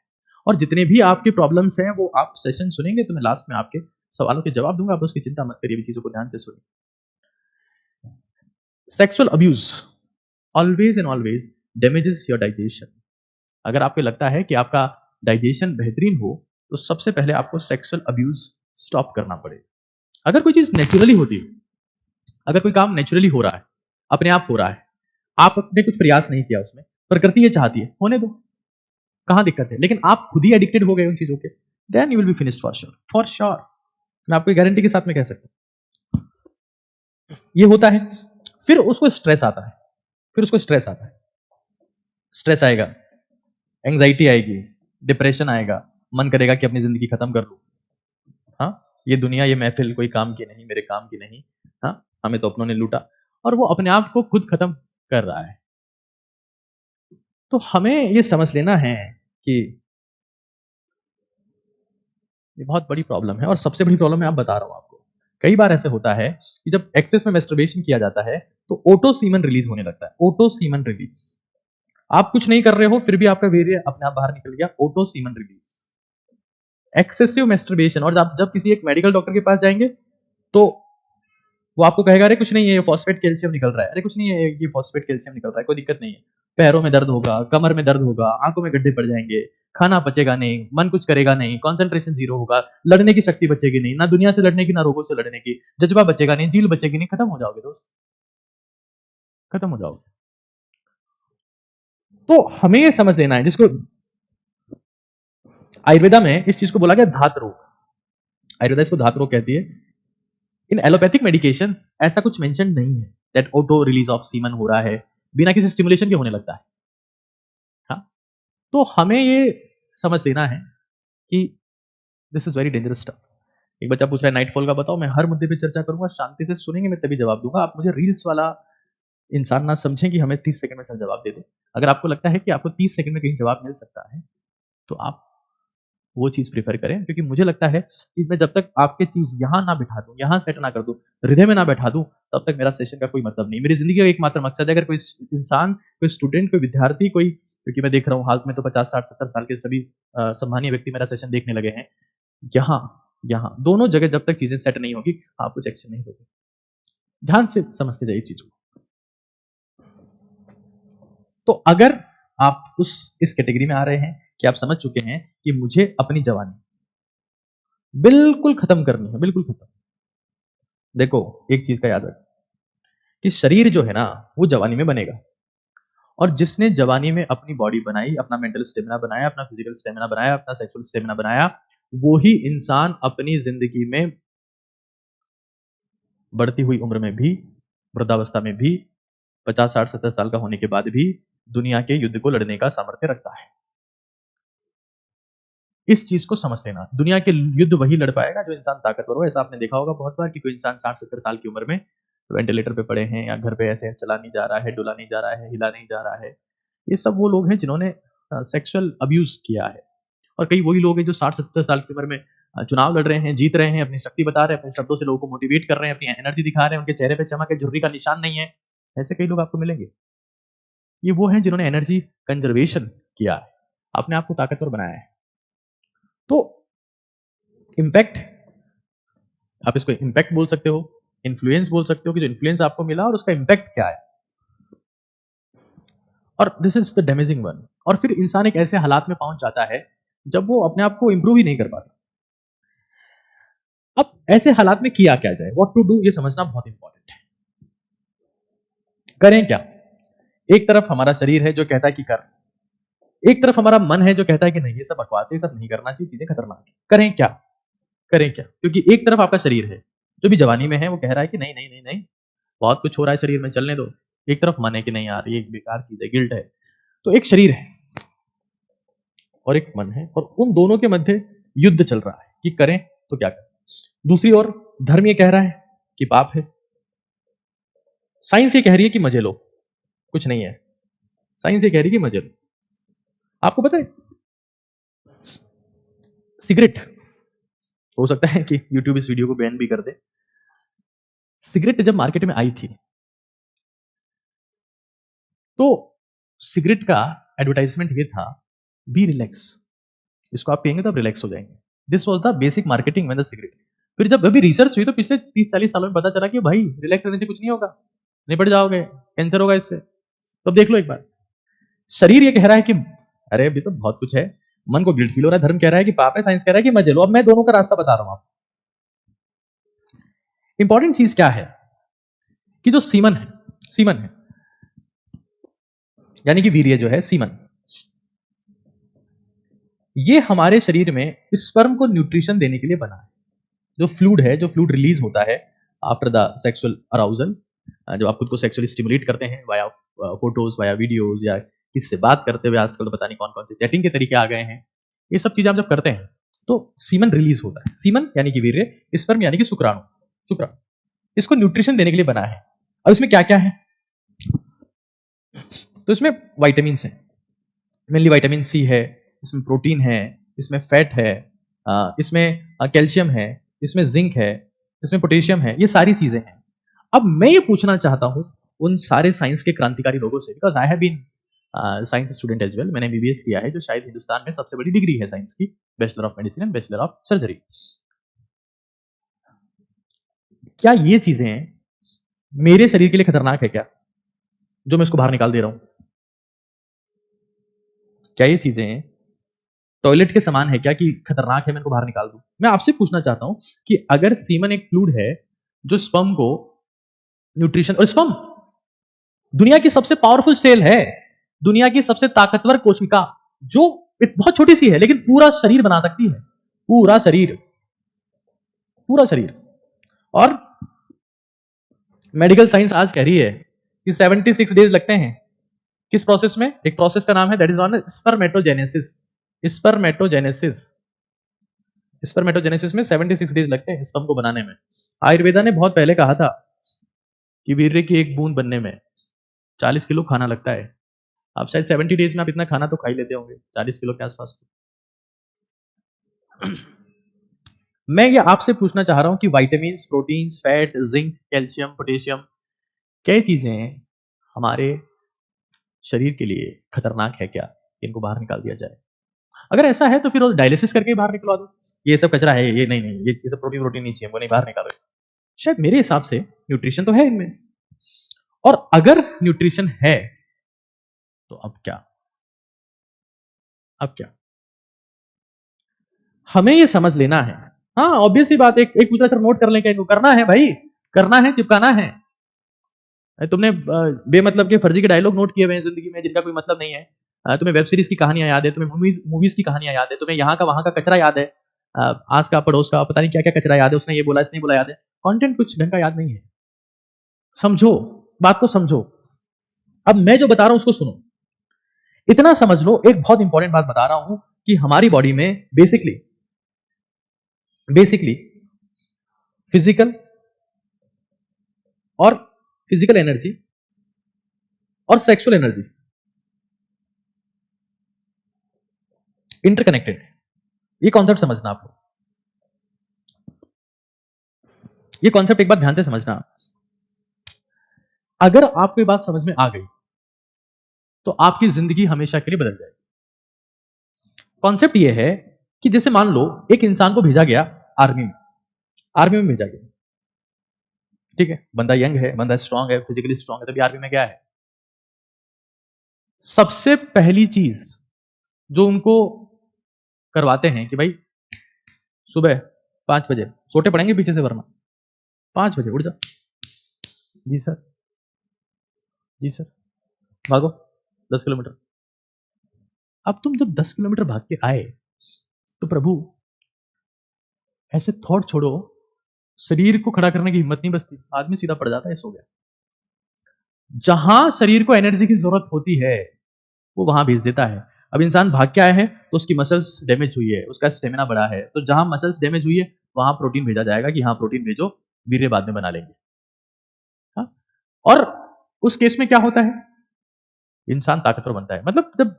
और जितने भी आपके प्रॉब्लम्स हैं वो आप सेशन सुनेंगे तो मैं लास्ट में आपके सवालों के जवाब दूंगा, आप उसकी चिंता मत करिए, चीजों को ध्यान से सुनिए। Sexual abuse always and always damages your digestion. अगर आपको लगता है कि आपका डाइजेशन बेहतरीन हो, तो सबसे पहले आपको सेक्सुअल अब्यूज स्टॉप करना पड़ेगा। अगर कोई चीज नेचुरली होती है, अगर कोई काम नेचुरली हो रहा है, अपने आप हो रहा है, आपने कुछ प्रयास नहीं किया उसमें, प्रकृति ये चाहती है, होने दो, कहां दिक्कत है। लेकिन आप खुद ही एडिक्टेड हो गए उन चीजों के, then you will be finished for sure, for sure. मैं आपको गारंटी के साथ में कह सकता हूं। ये होता है, फिर उसको स्ट्रेस आता है, फिर उसको स्ट्रेस आता है, स्ट्रेस आएगा, एंग्जाइटी आएगी, डिप्रेशन आएगा, मन करेगा कि अपनी जिंदगी खत्म कर लूं। हाँ, ये दुनिया, ये महफिल कोई काम की नहीं, मेरे काम की नहीं। हाँ, हमें तो अपनों ने लूटा, और वो अपने आप को खुद खत्म कर रहा है। तो हमें ये समझ लेना है कि ये बहुत बड़ी प्रॉब्लम है, और सबसे बड़ी प्रॉब्लम मैं आप बता रहा हूं आपको। कई बार ऐसे होता है कि जब एक्सेस में मैस्टरबेशन किया जाता है तो ओटो सीमन रिलीज होने लगता है, ओटो सीमन रिलीज। आप कुछ नहीं कर रहे हो, फिर भी आपका वीर्य अपने आप बाहर निकल गया, auto semen release, excessive masturbation. और जब किसी एक मेडिकल डॉक्टर के पास जाएंगे तो वो आपको कहेगा अरे कुछ नहीं है, ये फॉस्फेट कैल्शियम निकल रहा है, अरे कुछ नहीं है, ये फॉस्फेट कैल्शियम निकल रहा है, कोई दिक्कत नहीं है। पैरों में दर्द होगा, कमर में दर्द होगा, आंखों में गड्ढे पड़ जाएंगे, खाना पचेगा नहीं, मन कुछ करेगा नहीं, कंसंट्रेशन जीरो होगा, लड़ने की शक्ति बचेगी नहीं, ना दुनिया से लड़ने की, ना रोगों से लड़ने की, जज्बा बचेगा नहीं, जील बचेगी नहीं, खत्म हो जाओगे दोस्त, खत्म हो जाओगे। तो हमें ये समझ लेना है, जिसको आयुर्वेदा में इस चीज को बोला गया धात रोग, आयुर्वेदा इसको धात रोग कहती है। इन एलोपैथिक मेडिकेशन ऐसा कुछ मेंशन नहीं है that auto release of semen हो रहा है, बिना किसी स्टिमुलेशन के होने लगता है। हाँ, तो हमें ये समझ लेना है कि this is very dangerous stuff. एक बच्चा पूछ रहा है नाइटफॉल का बताओ, मैं हर मुद्दे पे चर्चा करूंगा, शांति से सुनेंगे, मैं तभी जवाब दूंगा। आप मुझे रील्स वाला इंसान ना समझें कि हमें 30 सेकंड में सब जवाब दे दे। अगर आपको लगता है कि आपको 30 सेकंड में कहीं जवाब मिल सकता है तो आप वो चीज प्रीफर करें, क्योंकि मुझे लगता है कि मैं जब तक आपके चीज यहां ना बिठा दूं, यहां सेट ना कर दूं, हृदय में ना बैठा दूं, तब तक मेरा सेशन का कोई मतलब नहीं। मेरी जिंदगी का एकमात्र मकसद है, अगर कोई इंसान, कोई स्टूडेंट, कोई विद्यार्थी, कोई, क्योंकि मैं देख रहा हूँ हाल में तो 50 60 70 साल के सभी सम्मानीय व्यक्ति मेरा सेशन देखने लगे हैं, यहाँ यहाँ दोनों जगह जब तक चीजें सेट नहीं होगी आप कुछ एक्शन नहीं लोगे। ध्यान से समझते जाइए चीजों को। तो अगर आप इस कैटेगरी में आ रहे हैं कि आप समझ चुके हैं कि मुझे अपनी जवानी बिल्कुल खत्म करनी है, बिल्कुल खत्म। देखो एक चीज का याद रख कि शरीर जो है ना वो जवानी में बनेगा, और जिसने जवानी में अपनी बॉडी बनाई, अपना मेंटल स्टेमिना बनाया, अपना फिजिकल स्टेमिना बनाया, अपना सेक्सुअल स्टेमिना बनाया, वो ही इंसान अपनी जिंदगी में बढ़ती हुई उम्र में भी, वृद्धावस्था में भी, 50 60 70 साल का होने के बाद भी दुनिया के युद्ध को लड़ने का सामर्थ्य रखता है। इस चीज को समझ लेना, दुनिया के युद्ध वही लड़ पाएगा जो इंसान ताकतवर हो। ऐसा आपने देखा होगा बहुत बार कि कोई इंसान 60 70 साल की उम्र में वेंटिलेटर पे पड़े हैं, या घर पे ऐसे चला नहीं जा रहा है, डुला नहीं जा रहा है, हिला नहीं जा रहा है। ये सब वो लोग हैं जिन्होंने सेक्सुअल अब्यूज किया है। और कई वही लोग हैं जो 60 70 साल की उम्र में चुनाव लड़ रहे हैं, जीत रहे हैं, अपनी शक्ति बता रहे हैं, अपने शब्दों से लोगों को मोटिवेट कर रहे हैं, अपनी एनर्जी दिखा रहे हैं, उनके चेहरे पे चमक है, झुर्री का निशान नहीं है। ऐसे कई लोग आपको मिलेंगे। ये वो हैं जिन्होंने एनर्जी कंजर्वेशन किया है, अपने आप को ताकतवर बनाया है। तो इम्पैक्ट, आप इसको इम्पैक्ट बोल सकते हो, इन्फ्लुएंस बोल सकते हो, कि जो इन्फ्लुएंस आपको मिला और उसका इम्पैक्ट क्या है, और this is the damaging one. और फिर इंसान एक ऐसे हालात में पहुंच जाता है जब वो अपने आप को इंप्रूव ही नहीं कर पाता। अब ऐसे हालात में किया क्या जाए, व्हाट टू डू, ये समझना बहुत इंपॉर्टेंट है। करें क्या? एक तरफ हमारा शरीर है जो कहता है कि कर, एक तरफ हमारा मन है जो कहता है कि नहीं ये सब बकवास है, ये सब नहीं करना चाहिए, चीजें खतरनाक है। करें क्या? करें क्या? क्योंकि एक तरफ आपका शरीर है जो भी जवानी में है, वो कह रहा है कि नहीं नहीं नहीं नहीं, बहुत कुछ हो रहा है शरीर में, चलने दो। एक तरफ मन है कि नहीं यार ये एक बेकार चीज है, गिल्ट है। तो एक शरीर है और एक मन है, और उन दोनों के मध्य युद्ध चल रहा है कि करें तो क्या करें। दूसरी ओर धर्म ये कह रहा है कि पाप है, साइंस ये कह रही है कि मजे लो, कुछ नहीं है। साइंस ये कह रही है कि मजे लो। आपको पता है सिगरेट, हो सकता है कि यूट्यूब इस वीडियो को बैन भी कर दे, सिगरेट जब मार्केट में आई थी तो सिगरेट का एडवर्टाइजमेंट ये था, बी रिलैक्स, इसको आप पियेंगे तो आप रिलैक्स हो जाएंगे। This was the basic marketing में द सिगरेट। फिर जब अभी रिसर्च हुई तो पिछले 30 40 सालों में पता चला कि भाई रिलैक्स रहने से कुछ नहीं होगा, निपट जाओगे, कैंसर होगा इससे। तो अब देख लो एक बार, शरीर ये कह रहा है कि अरे अभी तो बहुत कुछ है, मन को गिल्ट फील हो रहा है, धर्म कह रहा है कि पाप है, साइंस कह रहा है कि मजे लो। अब मैं दोनों का रास्ता बता रहा हूं आपको। इंपॉर्टेंट चीज क्या है कि जो सीमन है, सीमन है यानी कि वीर्य जो है, सीमन, ये हमारे शरीर में स्पर्म को न्यूट्रिशन देने के लिए बना है। जो फ्लूइड है, जो फ्लूइड रिलीज होता है आफ्टर द सेक्सुअल अराउजल, जब आप खुद को सेक्सुअली स्टिमुलेट करते हैं वाया फोटोज, वाया वीडियोज, या किससे बात करते हुए, आजकल तो पता नहीं कौन कौन से चैटिंग के तरीके आ गए हैं, ये सब चीजें आप जब करते हैं तो सीमन रिलीज होता है। सीमन यानी कि वीर्य, स्पर्म यानी कि शुक्राणु, शुक्राणु इसको न्यूट्रिशन देने के लिए बना है। और इसमें क्या क्या है? तो इसमें वाइटामिन है, मेनली वाइटामिन सी है, इसमें प्रोटीन है, इसमें फैट है, इसमें कैल्शियम है, इसमें जिंक है, इसमें पोटेशियम है, ये सारी चीजें हैं। अब मैं ये पूछना चाहता हूं उन सारे साइंस के क्रांतिकारी लोगों से, because I have been science student as well, मैंने एमबीबीएस किया है, जो शायद हिंदुस्तान में सबसे बड़ी डिग्री है साइंस की, bachelor of medicine and bachelor of surgery. क्या ये चीजें मेरे शरीर के लिए खतरनाक है क्या, जो मैं इसको बाहर निकाल दे रहा हूं? क्या ये चीजें टॉयलेट के समान है क्या कि खतरनाक है, मैं इनको बाहर निकाल दूं? मैं आपसे पूछना चाहता हूं कि अगर सीमन एक फ्लूइड है जो स्पर्म को न्यूट्रिशन, और स्पर्म दुनिया की सबसे पावरफुल सेल है, दुनिया की सबसे ताकतवर कोशिका, जो बहुत छोटी सी है लेकिन पूरा शरीर बना सकती है, पूरा शरीर, पूरा शरीर। और मेडिकल साइंस आज कह रही है कि 76 डेज लगते हैं किस प्रोसेस में? एक प्रोसेस का नाम है that is on spermatogenesis. Spermatogenesis, spermatogenesis में 76 डेज लगते हैं स्पर्म को बनाने में। आयुर्वेदा ने बहुत पहले कहा था कि वीर्य की एक बूंद बनने में 40 किलो खाना लगता है। आप शायद 70 डेज में आप इतना खाना तो खा ही लेते होंगे, 40 किलो के आसपास। मैं ये आपसे पूछना चाह रहा हूं कि vitamin, proteins, fat, zinc, calcium, potassium, कई चीजें हमारे शरीर के लिए खतरनाक है क्या, इनको बाहर निकाल दिया जाए? अगर ऐसा है तो फिर डायलिसिस करके बाहर निकलवा दो, ये सब कचरा है, ये नहीं नहीं, ये सब प्रोटीन नहीं चाहिए, वो नहीं, बाहर निकालो। शायद मेरे हिसाब से न्यूट्रिशन तो है इनमें, और अगर न्यूट्रिशन है तो अब क्या? अब क्या? हमें ये समझ लेना है। हाँ, ऑब्वियस सी बात, एक दूसरा सर नोट कर लें, क्या इनको करना है भाई, करना है, चिपकाना है। तुमने बेमतलब के फर्जी के डायलॉग नोट किए हुए हैं जिंदगी में जिनका कोई मतलब नहीं है। तुम्हें वेब सीरीज की कहानियां याद है, तुम्हें मूवीज की कहानियां याद है, तुम्हें यहाँ का वहां का कचरा याद है, आस का पड़ोस का पता नहीं क्या क्या कचरा याद है, उसने ये बोला इसने बोला याद है, कंटेंट कुछ ढंग का याद नहीं है। समझो, बात को समझो। अब मैं जो बता रहा हूं उसको सुनो, इतना समझ लो। एक बहुत इंपॉर्टेंट बात बता रहा हूं कि हमारी बॉडी में बेसिकली फिजिकल और फिजिकल एनर्जी और सेक्सुअल एनर्जी इंटरकनेक्टेड है। ये कॉन्सेप्ट समझना आपको, ये कॉन्सेप्ट एक बार ध्यान से समझना। अगर आपको ये बात समझ में आ गई तो आपकी जिंदगी हमेशा के लिए बदल जाएगी। कॉन्सेप्ट ये है कि जैसे मान लो एक इंसान को भेजा गया आर्मी में भेजा गया, ठीक है, बंदा यंग है, बंदा स्ट्रांग है, फिजिकली स्ट्रांग है, तभी आर्मी में गया है। सबसे पहली चीज जो उनको करवाते हैं कि भाई सुबह 5 बजे सोटे पड़ेंगे पीछे से, वरना 5 बजे उठ जा। जी सर, जी सर, भागो 10 किलोमीटर। अब तुम जब 10 किलोमीटर भाग के आए तो प्रभु ऐसे थॉट छोड़ो, शरीर को खड़ा करने की हिम्मत नहीं बचती, आदमी सीधा पड़ जाता है, सो गया। जहां शरीर को एनर्जी की जरूरत होती है वो वहां भेज देता है। अब इंसान भाग के आया है तो उसकी मसल्स डैमेज हुई है, उसका स्टेमिना बढ़ा है, तो जहां मसल्स डैमेज हुई है वहां प्रोटीन भेजा जाएगा कि हाँ प्रोटीन भेजो, वीर्य बाद में बना लेंगे। हाँ? और उस केस में क्या होता है, इंसान ताकतवर बनता है। मतलब जब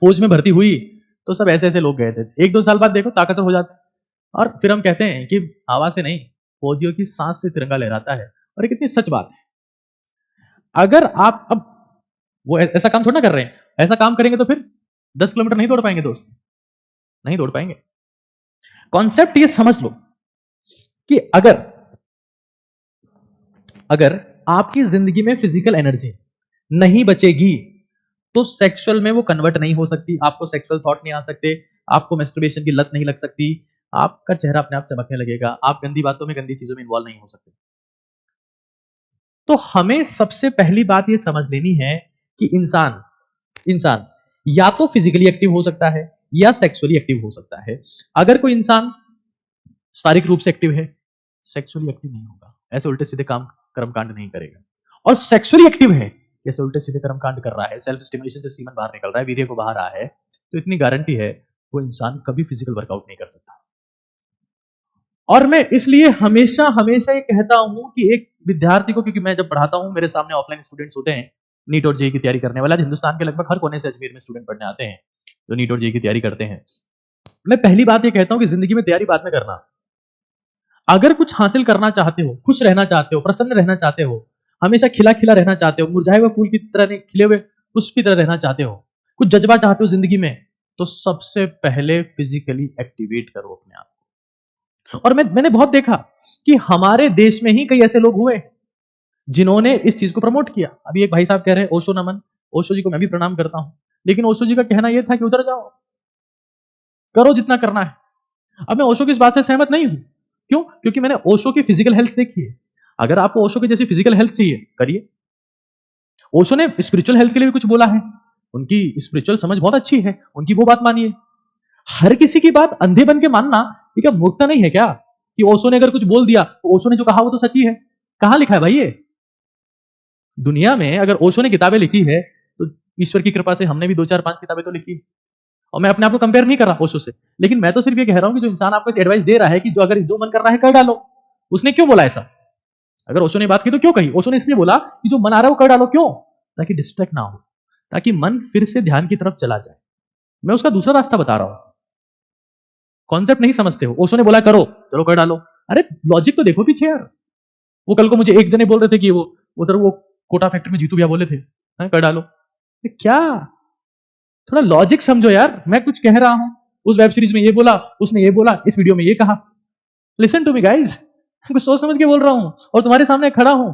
फौज में भर्ती हुई तो सब ऐसे ऐसे लोग गए थे, 1-2 साल बाद देखो ताकतवर हो जाते हैं। और फिर हम कहते हैं कि हवा से नहीं, फौजियों की सांस से तिरंगा लहराता है। और ये कितनी सच बात है। अगर आप अब वो ऐसा काम थोड़ा ना कर रहे हैं, ऐसा काम करेंगे तो फिर 10 किलोमीटर नहीं दौड़ पाएंगे दोस्त, नहीं दौड़ पाएंगे। कॉन्सेप्ट ये समझ लो कि अगर आपकी जिंदगी में फिजिकल एनर्जी नहीं बचेगी तो सेक्सुअल में वो कन्वर्ट नहीं हो सकती, आपको सेक्सुअल थॉट नहीं आ सकते, आपको मैस्टरबेशन की लत नहीं लग सकती, आपका चेहरा अपने आप चमकने लगेगा, आप गंदी बातों में, गंदी चीजों में इन्वॉल्व नहीं हो सकते। तो हमें सबसे पहली बात ये समझ लेनी है कि इंसान या तो फिजिकली एक्टिव हो सकता है या सेक्सुअली एक्टिव हो सकता है। अगर कोई इंसान शारीरिक रूप से एक्टिव है, सेक्सुअली एक्टिव नहीं होगा, ऐसे उल्टे सीधे काम कर्मकांड नहीं करेगा। और सेक्सुअली एक्टिव है, जैसे उल्टे सीधे कर्मकांड कर रहा है, सेल्फ स्टिमुलेशन से सीमन बाहर निकल रहा है, वीर्य को बाहर आ है, तो इतनी गारंटी है वो इंसान कभी फिजिकल वर्कआउट नहीं कर सकता। और मैं इसलिए हमेशा हमेशा ये कहता हूं कि एक विद्यार्थी को, क्योंकि मैं जब पढ़ाता हूं मेरे सामने ऑफलाइन स्टूडेंट्स होते हैं नीट और जेई की तैयारी करने वाले, हिंदुस्तान के लगभग हर कोने से अजमेर में स्टूडेंट पढ़ने आते हैं जो नीट और जेई की तैयारी करते हैं। मैं पहली बात ये कहता हूं कि जिंदगी में तैयारी बाद में करना। अगर कुछ हासिल करना चाहते हो, खुश रहना चाहते हो, प्रसन्न रहना चाहते हो, हमेशा खिला खिला रहना चाहते हो, मुरझाए हुए फूल की तरह नहीं, खिले हुए पुष्प की तरह रहना चाहते हो, कुछ जज्बा चाहते हो जिंदगी में, तो सबसे पहले फिजिकली एक्टिवेट करो अपने आप को। और मैंने बहुत देखा कि हमारे देश में ही कई ऐसे लोग हुए जिन्होंने इस चीज को प्रमोट किया। अभी एक भाई साहब कह रहे हैं ओशो नमन, ओशो जी को मैं भी प्रणाम करता हूं, लेकिन ओशो जी का कहना यह था कि उधर जाओ, करो जितना करना है। अब मैं ओशो की इस बात से सहमत नहीं हूं। क्यों? क्योंकि मैंने ओशो की फिजिकल हेल्थ देखी है। अगर आपको ओशो की जैसी फिजिकल हेल्थ चाहिए, करिए। ओशो ने स्पिरिचुअल हेल्थ के लिए भी कुछ बोला है, उनकी स्पिरिचुअल समझ बहुत अच्छी है, उनकी वो बात मानिए। हर किसी की बात अंधे बन के मानना ये क्या मूर्खता नहीं है क्या? कि ओशो ने अगर कुछ बोल दिया तो ओशो ने जो कहा वो तो सच्ची है। कहां लिखा है भाई ये? दुनिया में अगर ओशो ने किताबें लिखी है तो ईश्वर की कृपा से हमने भी 2 4 5 किताबें तो लिखी। और मैं अपने आप को कंपेयर नहीं कर रहा ओशो से, लेकिन मैं तो सिर्फ ये कह रहा हूं कि जो इंसान आपको एडवाइस दे रहा है कि जो अगर जो मन कर रहा है कर डालो, उसने क्यों बोला ऐसा? अगर ओशो ने बात की तो क्यों कही? ओशो ने इसलिए बोला कि जो मन आ रहा है वो कर डालो। क्यों? ताकि डिस्ट्रैक्ट ना हो, ताकि मन फिर से ध्यान की तरफ चला जाए। मैं उसका दूसरा रास्ता बता रहा हूं। कॉन्सेप्ट नहीं समझते हो। ओशो ने बोला करो, चलो कर डालो। अरे लॉजिक तो देखो पीछे यार। वो कल को मुझे एक जने बोल रहे थे कि वो सर वो कोटा फैक्ट्री में जीतू भैया बोले थे, कर डालो। क्या? थोड़ा लॉजिक समझो यार। मैं कुछ कह रहा हूं, उस वेब सीरीज में ये बोला, उसने ये बोला, इस वीडियो में ये कहा। लिसन टू मी गाइज, कुछ सोच समझ के बोल रहा हूं और तुम्हारे सामने खड़ा हूं।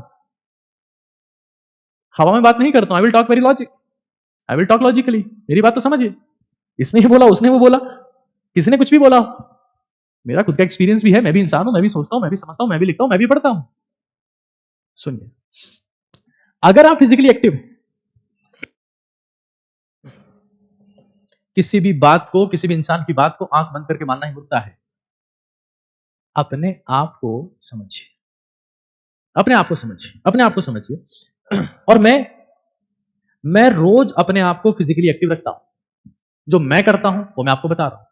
हवा में बात नहीं करता हूं। I will talk very logic, I will talk logically. मेरी बात तो समझिए। इसने ये बोला, उसने वो बोला, किसी ने कुछ भी बोला, मेरा खुद का एक्सपीरियंस भी है। मैं भी इंसान हूं, मैं भी सोचता हूं, मैं भी समझता हूं, मैं भी लिखता हूं, मैं भी पढ़ता हूं। सुनिए, अगर आप फिजिकली एक्टिव, किसी भी बात को, किसी भी इंसान की बात को आंख बंद करके मानना ही मूर्खता है। अपने आप को समझिए, अपने आप को समझिए, अपने आप को समझिए। और मैं रोज अपने आप को फिजिकली एक्टिव रखता हूं। जो मैं करता हूं वो मैं आपको बता रहा हूं।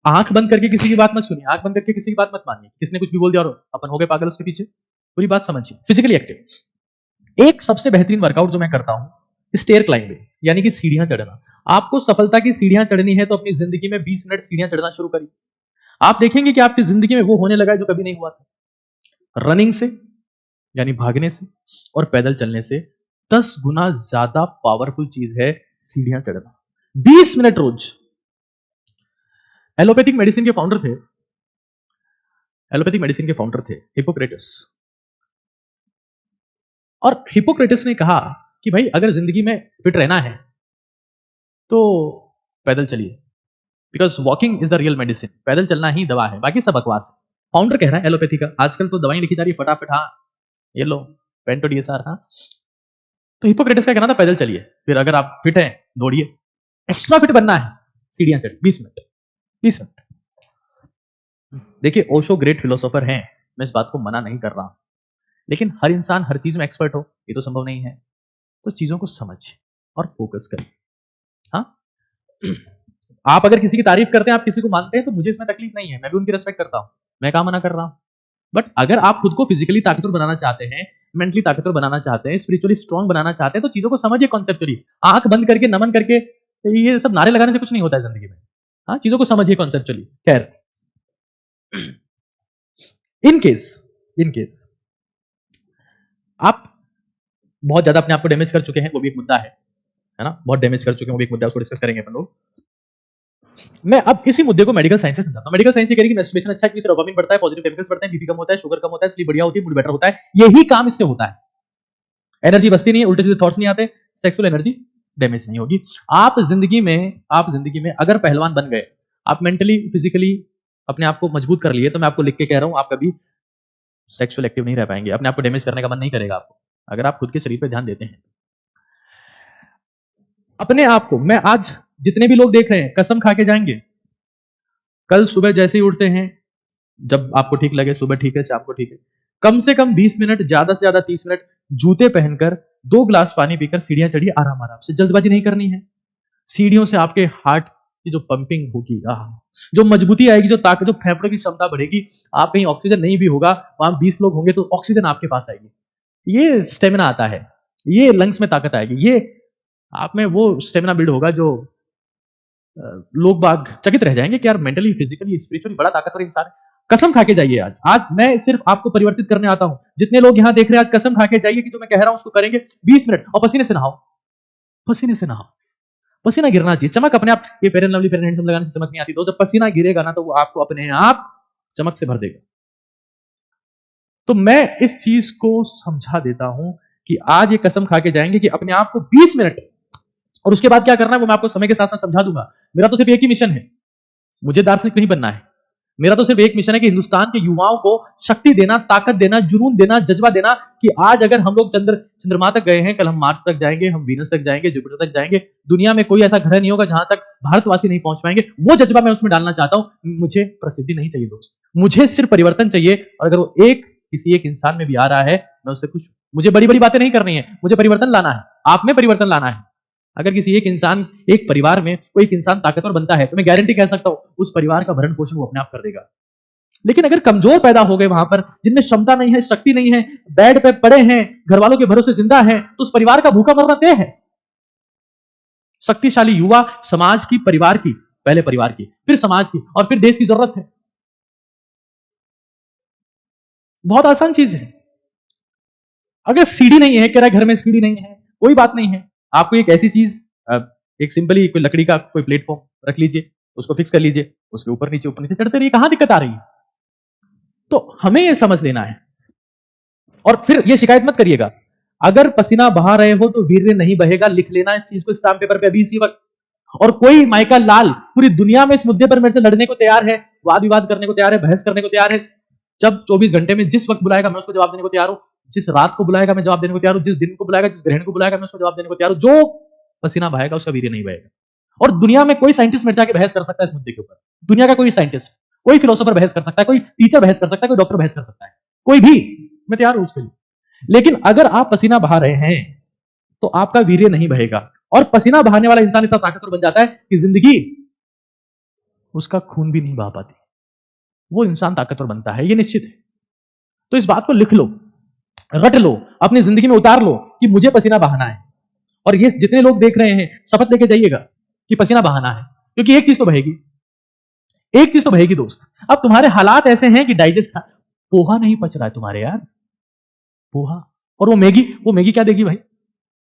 आंख बंद करके किसी की बात मत सुनिए, आंख बंद करके किसी की बात मत मानिए। किसने कुछ भी बोल दिया और अपन हो गए पागल उसके पीछे। पूरी बात समझिए। फिजिकली एक्टिव, एक सबसे बेहतरीन वर्कआउट जो मैं करता हूं, स्टेयर क्लाइंबिंग, यानी कि सीढ़ियां चढ़ना। आपको सफलता की सीढ़ियां चढ़नी है तो अपनी जिंदगी में 20 मिनट सीढ़ियां चढ़ना शुरू करिए। आप देखेंगे कि आपकी जिंदगी में वो होने लगा है जो कभी नहीं हुआ था। रनिंग से, यानी भागने से, और पैदल चलने से 10 गुना ज्यादा पावरफुल चीज है सीढ़ियां चढ़ना। 20 मिनट रोज। एलोपैथिक मेडिसिन के फाउंडर थे, एलोपैथिक मेडिसिन के फाउंडर थे हिपोक्रेटस। और हिपोक्रेटस ने कहा कि भाई अगर जिंदगी में फिट रहना है तो पैदल चलिए, because walking is the real medicine. पैदल चलना ही दवा है, बाकी सब बकवास है। फाउंडर कह रहा है एलोपैथी का। आजकल तो दवाई लिखी जा रही है फटाफट, हाँ ये लो पेंटो डीएसआर, हाँ। तो हिपोक्रेटस का कहना था पैदल चलिए, फिर अगर आप फिट हैं दौड़िए। एक्स्ट्रा फिट बनना है, सीढ़ियां चढ़ 20 मिनट, 20 मिनट। देखिए ओशो ग्रेट फिलोसोफर हैं, मैं इस बात को मना नहीं कर रहा हूं, लेकिन हर इंसान हर चीज में एक्सपर्ट हो ये तो संभव नहीं है। तो चीजों को समझिए और फोकस करिए। हाँ, आप अगर किसी की तारीफ करते हैं, आप किसी को मानते हैं, तो मुझे इसमें तकलीफ नहीं है, मैं भी उनकी रेस्पेक्ट करता हूं, मैं कहां मना कर रहा हूं। बट अगर आप खुद को फिजिकली ताकतवर बनाना चाहते हैं, मेंटली ताकतवर बनाना चाहते हैं, स्पिरिचुअली स्ट्रांग बनाना चाहते हैं, तो चीजों को समझिए कॉन्सेप्चुअली। आंख बंद करके नमन करके ये सब नारे लगाने से कुछ नहीं होता है जिंदगी में। हाँ, चीजों को समझिए कॉन्सेप्चुअली। खैर, इन केस आप बहुत ज्यादा अपने आप को डैमेज कर चुके हैं, वो भी एक मुद्दा है ना, बहुत डैमेज कर चुके हैं, वो भी एक मुद्दा है, उसको डिस्कस करेंगे अपन लोग। मैं अब इसी मुद्दे को मेडिकल साइंस से समझाता हूं। मेडिकल साइंस ये कह रही है कि मैस्टरबेशन अच्छा है, क्योंकि डोपामिन बढ़ता है, पॉजिटिव केमिकल्स बढ़ते हैं, बीपी कम होता है, शुगर कम होता है, स्लीप बढ़िया होती है, मूड बेटर होता है। यही काम इससे होता है। एनर्जी बचती नहीं है, उल्टे सीधे थॉट्स नहीं आते, सेक्सुअल एनर्जी डैमेज नहीं होगी। आप जिंदगी में अगर पहलवान बन गए, आप मेंटली फिजिकली अपने आप को मजबूत कर लिए, तो मैं आपको लिख के कह रहा हूं, आप कभी सेक्सुअल एक्टिव नहीं रह पाएंगे। अपने आप को डैमेज करने का मन नहीं करेगा आपको, अगर आप खुद के शरीर पे ध्यान देते हैं। अपने आप को, मैं आज जितने भी लोग देख रहे हैं, कसम खा के जाएंगे, कल सुबह जैसे ही उठते हैं, जब आपको ठीक लगे, सुबह ठीक है, शाम को ठीक है, कम से कम 20 मिनट, ज्यादा से ज्यादा 30 मिनट जूते पहनकर 2 गिलास पानी पीकर सीढ़ियां चढ़िए, आराम आराम से। जल्दबाजी नहीं करनी है। सीढ़ियों से आपके हार्ट की जो पंपिंग होगी, जो मजबूती आएगी, जो ताकत, जो फेफड़ों की क्षमता बढ़ेगी, आप कहीं ऑक्सीजन नहीं भी होगा, वहां 20 लोग होंगे तो ऑक्सीजन आपके पास आएगी। ये स्टेमिना आता है, ये लंग्स में ताकत आएगी, ये आप में वो स्टेमिना बिल्ड होगा जो लोग बाग चकित रह जाएंगे कि यार मेंटली, फिजिकली, स्पिरिचुअली बड़ा ताकतवर इंसान है। कसम खा के जाइए। आज मैं सिर्फ आपको परिवर्तित करने आता हूं। जितने लोग यहां देख रहे हैं, आज कसम खा के जाइए कि जो मैं कह रहा हूं उसको करेंगे 20 मिनट, और पसीने से नहाओ, पसीने से नहाओ। पसीना गिरना चाहिए, चमक अपने आप। ये fair and lovely, fair and handsome लगाने से चमक नहीं आती, तो जब पसीना गिरेगा ना, तो वो आपको अपने आप चमक से भर देगा। तो मैं इस चीज को समझा देता हूं कि आज ये कसम खा के जाएंगे कि अपने आप को 20 मिनट और उसके बाद क्या करना है वो मैं आपको समय के साथ साथ समझा दूंगा। मेरा तो सिर्फ एक ही मिशन है, मुझे दार्शनिक नहीं बनना है। मेरा तो सिर्फ एक मिशन है कि हिंदुस्तान के युवाओं को शक्ति देना, ताकत देना, जुनून देना, जज्बा देना कि आज अगर हम लोग चंद्रमा तक गए हैं, कल हम मार्स तक जाएंगे, हम वीनस तक जाएंगे, जुपिटर तक जाएंगे। दुनिया में कोई ऐसा ग्रह नहीं होगा जहां तक भारतवासी नहीं पहुंच पाएंगे। वो जज्बा मैं उसमें डालना चाहता हूं। मुझे प्रसिद्धि नहीं चाहिए दोस्त, मुझे सिर्फ परिवर्तन चाहिए। और अगर वो किसी एक इंसान में भी आ रहा है, मैं उससे खुश हूं। मुझे बड़ी बड़ी बातें नहीं करनी है, मुझे परिवर्तन लाना है, आप में परिवर्तन लाना है। अगर किसी एक इंसान, एक परिवार में कोई एक इंसान ताकतवर बनता है तो मैं गारंटी कह सकता हूं उस परिवार का भरण पोषण वो अपने आप कर देगा। लेकिन अगर कमजोर पैदा हो गए वहां पर, जिनमें क्षमता नहीं है, शक्ति नहीं है, बेड पे पड़े हैं, घर वालों के भरोसे जिंदा हैं, तो उस परिवार का भूखा मरना तय है। शक्तिशाली युवा समाज की, परिवार की, पहले परिवार की, फिर समाज की और फिर देश की जरूरत है। बहुत आसान चीज है। अगर सीढ़ी नहीं है, कह रहा है घर में सीढ़ी नहीं है, कोई बात नहीं है। आपको एक ऐसी चीज, एक सिंपली कोई लकड़ी का कोई प्लेटफॉर्म रख लीजिए, उसको फिक्स कर लीजिए, उसके ऊपर नीचे चढ़ते रहिए, कहां दिक्कत आ रही है? तो हमें यह समझ लेना है। और फिर यह शिकायत मत करिएगा, अगर पसीना बहा रहे हो तो वीर्य नहीं बहेगा। लिख लेना इस चीज को स्टाम्प पेपर पे अभी इसी वक्त। और कोई माइका लाल पूरी दुनिया में इस मुद्दे पर मेरे से लड़ने को तैयार है, वाद विवाद करने को तैयार है, बहस करने को तैयार है। जब 24 घंटे में जिस वक्त बुलाएगा मैं उसको जवाब देने को तैयार हूं। जिस रात को बुलाएगा मैं जवाब देने को तैयार हूं। जिस दिन को बुलाएगा, जिस ग्रहण को बुलाएगा मैं उसको जवाब देने को तैयार हूं। जो पसीना बहाएगा उसका वीर्य नहीं बहेगा। और दुनिया में कोई साइंटिस्ट मेरे से आके बहस कर सकता है इस मुद्दे के ऊपर। दुनिया का कोई साइंटिस्ट, कोई फिलोसोफर बहस कर सकता है, कोई टीचर बहस कर सकता है, कोई डॉक्टर बहस कर सकता है, कोई भी, मैं तैयार हूं उसके लिए। लेकिन अगर आप पसीना बहा रहे हैं तो आपका वीर्य नहीं बहेगा। और पसीना बहाने वाला इंसान इतना ताकतवर बन जाता है कि जिंदगी उसका खून भी नहीं बहा पाती। वो इंसान ताकतवर बनता है, ये निश्चित है। तो इस बात को लिख लो, रट लो, अपनी जिंदगी में उतार लो कि मुझे पसीना बहाना है। और ये जितने लोग देख रहे हैं, शपथ लेके जाइएगा कि पसीना बहाना है, क्योंकि एक चीज तो बहेगी, एक चीज तो बहेगी दोस्त। अब तुम्हारे हालात ऐसे हैं कि डाइजेस्ट, पोहा नहीं पच रहा है तुम्हारे यार, पोहा। और वो मैगी क्या देगी भाई?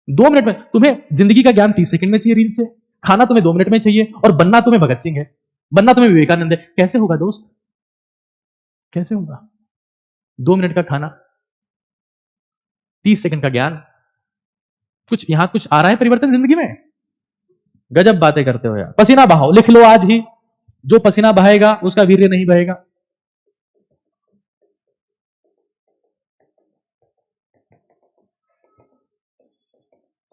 2 मिनट में। तुम्हें जिंदगी का ज्ञान 30 सेकंड में चाहिए रील से, खाना तुम्हें 2 मिनट में चाहिए, और बनना तुम्हें भगत सिंह है, बनना तुम्हें विवेकानंद है। कैसे होगा दोस्त, कैसे होगा? 2 मिनट का खाना, 30 सेकंड का ज्ञान। कुछ यहां कुछ आ रहा है परिवर्तन जिंदगी में? गजब बातें करते हो यार। पसीना बहाओ, लिख लो आज ही, जो पसीना बहाएगा उसका वीर्य नहीं बहेगा।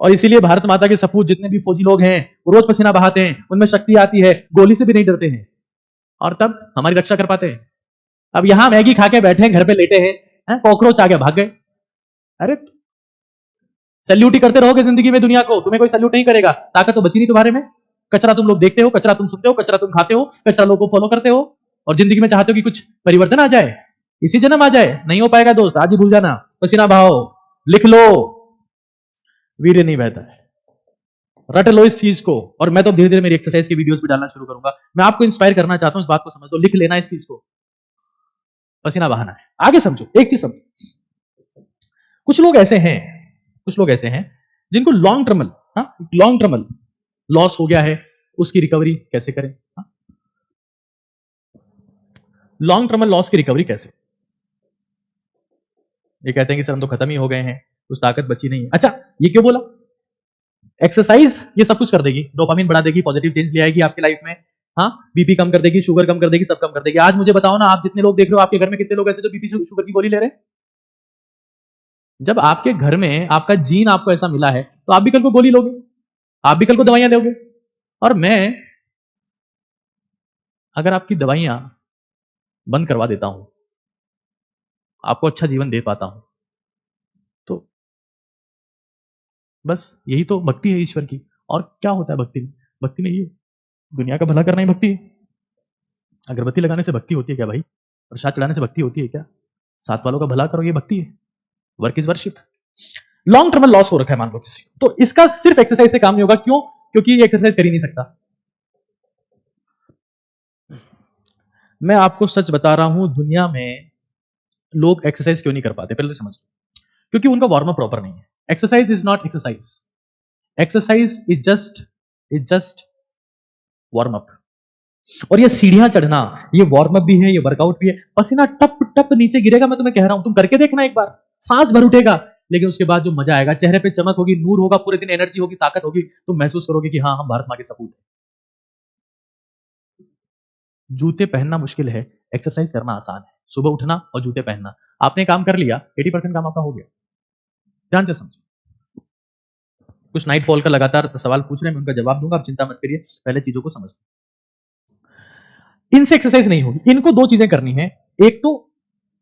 और इसीलिए भारत माता के सपूत जितने भी फौजी लोग हैं वो रोज पसीना बहाते हैं, उनमें शक्ति आती है, गोली से भी नहीं डरते हैं, और तब हमारी रक्षा कर पाते हैं। अब यहां मैगी खा के बैठे हैं, घर पे लेटे हैं, कॉकरोच आ गया भाग गए। अरे सल्यूट ही करते रहोगे जिंदगी में दुनिया को, तुम्हें कोई सल्यूट नहीं करेगा। ताकत तो बची नहीं तुम्हारे में। कचरा तुम लोग देखते हो, कचरा तुम सुनते हो, कचरा तुम खाते हो, कचरा लोगों को फॉलो करते हो, और जिंदगी में चाहते हो कि कुछ परिवर्तन आ जाए, इसी जन्म आ जाए। नहीं हो पाएगा दोस्त, आज ही भूल जाना। पसीना बहाओ, लिख लो, वीर्य नहीं बहता है। रट लो इस चीज को। और मैं तो धीरे धीरे मेरी एक्सरसाइज की वीडियोस भी डालना शुरू करूंगा। मैं आपको इंस्पायर करना चाहता हूं, इस बात को समझ लो, लिख लेना इस चीज को, पसीना बहाना है। आगे समझो, एक चीज समझो, कुछ लोग ऐसे हैं जिनको लॉन्ग टर्मल लॉस हो गया है, उसकी रिकवरी कैसे करें? लॉन्ग टर्मल लॉस की रिकवरी कैसे? ये कहते हैं कि सर हम तो खत्म ही हो गए हैं, कुछ ताकत बची नहीं है। अच्छा, ये क्यों बोला? एक्सरसाइज ये सब कुछ कर देगी, डोपामिन बढ़ा देगी, पॉजिटिव चेंज ले आएगी आपकी लाइफ में। हाँ, बीपी कम कर देगी, शुगर कम कर देगी, सब कम कर देगी। आज मुझे बताओ ना, आप जितने लोग देख रहे हो, आपके घर में कितने लोग ऐसे जो बीपी शुगर की गोली ले रहे हैं? जब आपके घर में आपका जीन आपको ऐसा मिला है तो आप भी कल को गोली लोगे, आप भी कल को दवाइयां लोगे। और मैं अगर आपकी दवाइयां बंद करवा देता हूं, आपको अच्छा जीवन दे पाता हूं, तो बस यही तो भक्ति है ईश्वर की। और क्या होता है भक्ति में? भक्ति में ये दुनिया का भला करना ही भक्ति है। अगरबत्ती लगाने से भक्ति होती है क्या भाई? प्रसाद चढ़ाने से भक्ति होती है क्या? साथ वालों का भला करो, ये भक्ति है। Work is worship. Long term loss हो रखा है मान लो किसी, तो इसका सिर्फ एक्सरसाइज से काम नहीं होगा। क्यों? क्योंकि ये एक्सरसाइज कर ही नहीं सकता। मैं आपको सच बता रहा हूं, दुनिया में लोग एक्सरसाइज क्यों नहीं कर पाते, पहले तो समझ लो। क्योंकि उनका वार्म अप प्रॉपर नहीं है। Exercise is not exercise, exercise is just warm up. और ये सीढ़ियां चढ़ना, ये वार्म अप भी है, ये वर्कआउट भी है। पसीना टप टप नीचे गिरेगा, मैं तुम्हें कह रहा हूं, तुम करके देखना एक बार। सांस भर उठेगा, लेकिन उसके बाद जो मजा आएगा, चेहरे पे चमक होगी, नूर होगा, पूरे दिन एनर्जी होगी, ताकत होगी, तो महसूस करोगे कि हाँ हम भारत माँ के सपूत हैं। जूते पहनना मुश्किल है, एक्सरसाइज करना आसान है। सुबह उठना और जूते पहनना, आपने काम कर लिया, 80% काम आपका हो गया। ध्यान से समझो। कुछ नाइट फॉल का लगातार सवाल पूछ रहे हैं, मैं उनका जवाब दूंगा, आप चिंता मत करिए, पहले चीजों को समझ। इनसे एक्सरसाइज नहीं होगी, इनको दो चीजें करनी है। एक तो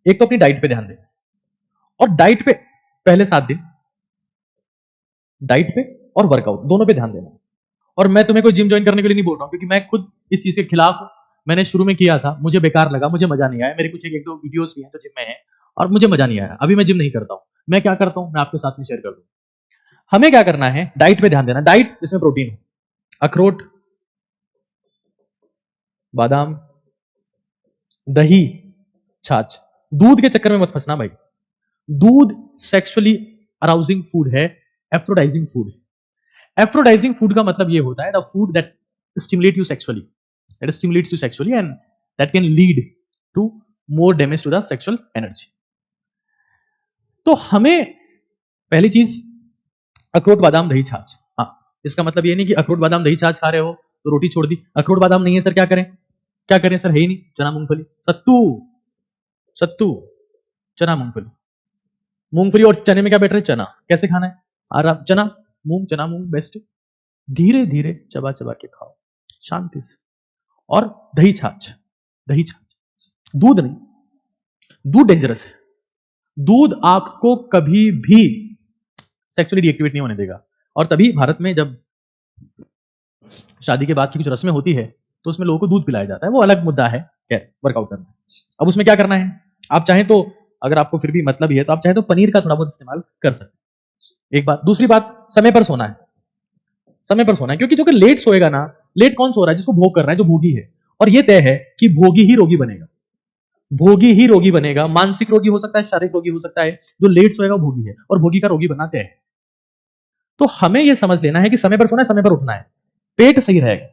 अपनी डाइट पे ध्यान देना, और डाइट पे पहले 7 दिन डाइट पे और वर्कआउट दोनों पे ध्यान देना। और मैं तुम्हें कोई जिम ज्वाइन करने के लिए नहीं बोल रहा हूं, क्योंकि मैं खुद इस चीज के खिलाफ हूं। मैंने शुरू में किया था, मुझे बेकार लगा, मुझे मजा नहीं आया। मेरे कुछ एक दो वीडियोस भी हैं जो जिम में है, और मुझे मजा नहीं आया। अभी मैं जिम नहीं करता हूं। मैं क्या करता हूं, मैं आपके साथ में शेयर कर दूं। हमें क्या करना है, डाइट पे ध्यान देना। डाइट जिसमें प्रोटीन हो, अखरोट, बादाम, दही, छाछ। दूध के चक्कर में मत फंसना भाई। दूध सेक्सुअली अराउजिंग फूड है, एफ्रोडाइजिंग फूड है। एफ्रोडाइजिंग फूड का मतलब ये होता है the food that stimulate you sexually, that stimulates you sexually and that can lead to more damage to the sexual energy. तो हमें पहली चीज अखरोट, बादाम, दही, छाछ। हाँ, इसका मतलब ये नहीं कि अखरोट, बादाम, दही, छाछ खा रहे हो तो रोटी छोड़ दी। अखरोट बादाम नहीं है सर, क्या करें? क्या करें सर, है ही नहीं। चना, मूंगफली, सत्तू, सत्तू, चना, मूंगफली। मूंगफली और चने में क्या बेटर है? चना। कैसे खाना है? आराम, चना मूंग बेस्ट। धीरे धीरे चबा चबा के खाओ, शांति से। और दही छाछ, दही छाछ, दूध नहीं। दूध डेंजरस है। दूध आपको कभी भी सेक्सुअली रिएक्टिवेट नहीं होने देगा। और तभी भारत में जब शादी के बाद की कुछ रस्में होती है तो उसमें लोगों को दूध पिलाया जाता है, वो अलग मुद्दा है। खैर, वर्कआउट करना है। अब उसमें क्या करना है, आप चाहें तो, अगर आपको फिर भी मतलब ही है तो आप चाहें तो पनीर का थोड़ा बहुत इस्तेमाल कर सकते हैं। एक बात। दूसरी बात, समय पर सोना है। समय पर सोना है, क्योंकि जो कि लेट सोएगा ना, लेट कौन सो रहा है? जिसको भोग कर रहा है, जो भोगी है। और ये तय है कि भोगी ही रोगी बनेगा। भोगी ही रोगी बनेगा। मानसिक रोगी हो सकता है, शारीरिक रोगी हो सकता है। जो लेट सोएगा वो भोगी है, और भोगी का रोगी बनना तय है। तो हमें यह समझ लेना है कि समय पर सोना है, समय पर उठना है। पेट सही रहेगा,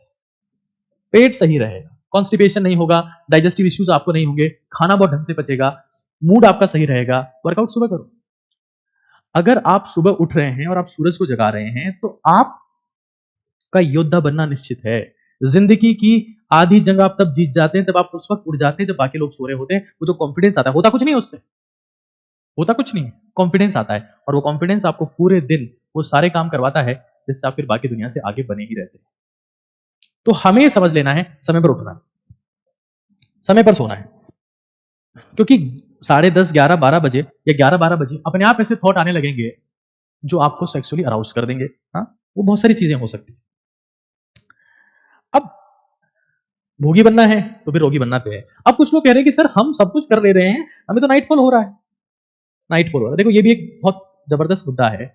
पेट सही रहेगा, कॉन्स्टिपेशन नहीं होगा, डाइजेस्टिव इश्यूज आपको नहीं होंगे, खाना बहुत ढंग से पचेगा, मूड आपका सही रहेगा। वर्कआउट सुबह करो। अगर आप सुबह उठ रहे हैं और आप सूरज को जगा रहे हैं तो आप का योद्धा बनना निश्चित है। जिंदगी की आधी जंग आप तब जीत जाते हैं, तब आप उस वक्त उठ जाते हैं जब बाकी लोग सो रहे होते हैं। वो जो कॉन्फिडेंस आता है, होता कुछ नहीं उससे, होता कुछ नहीं, कॉन्फिडेंस आता है। और वो कॉन्फिडेंस आपको पूरे दिन वो सारे काम करवाता है जिससे आप फिर बाकी दुनिया से आगे बने ही रहते हैं। तो हमें समझ लेना है, समय पर उठना, समय पर सोना है। क्योंकि 10:30, 11, 12 बजे या 11, 12 बजे अपने आप ऐसे थॉट आने लगेंगे जो आपको सेक्सुअली अराउज कर देंगे। हाँ, वो बहुत सारी चीजें हो सकती है। अब भोगी बनना है तो फिर रोगी बनना पे है। अब कुछ लोग कह रहे हैं कि सर हम सब कुछ कर ले रहे हैं, हमें तो नाइटफॉल हो रहा है, नाइटफॉल हो रहा है। देखो, ये भी एक बहुत जबरदस्त मुद्दा है।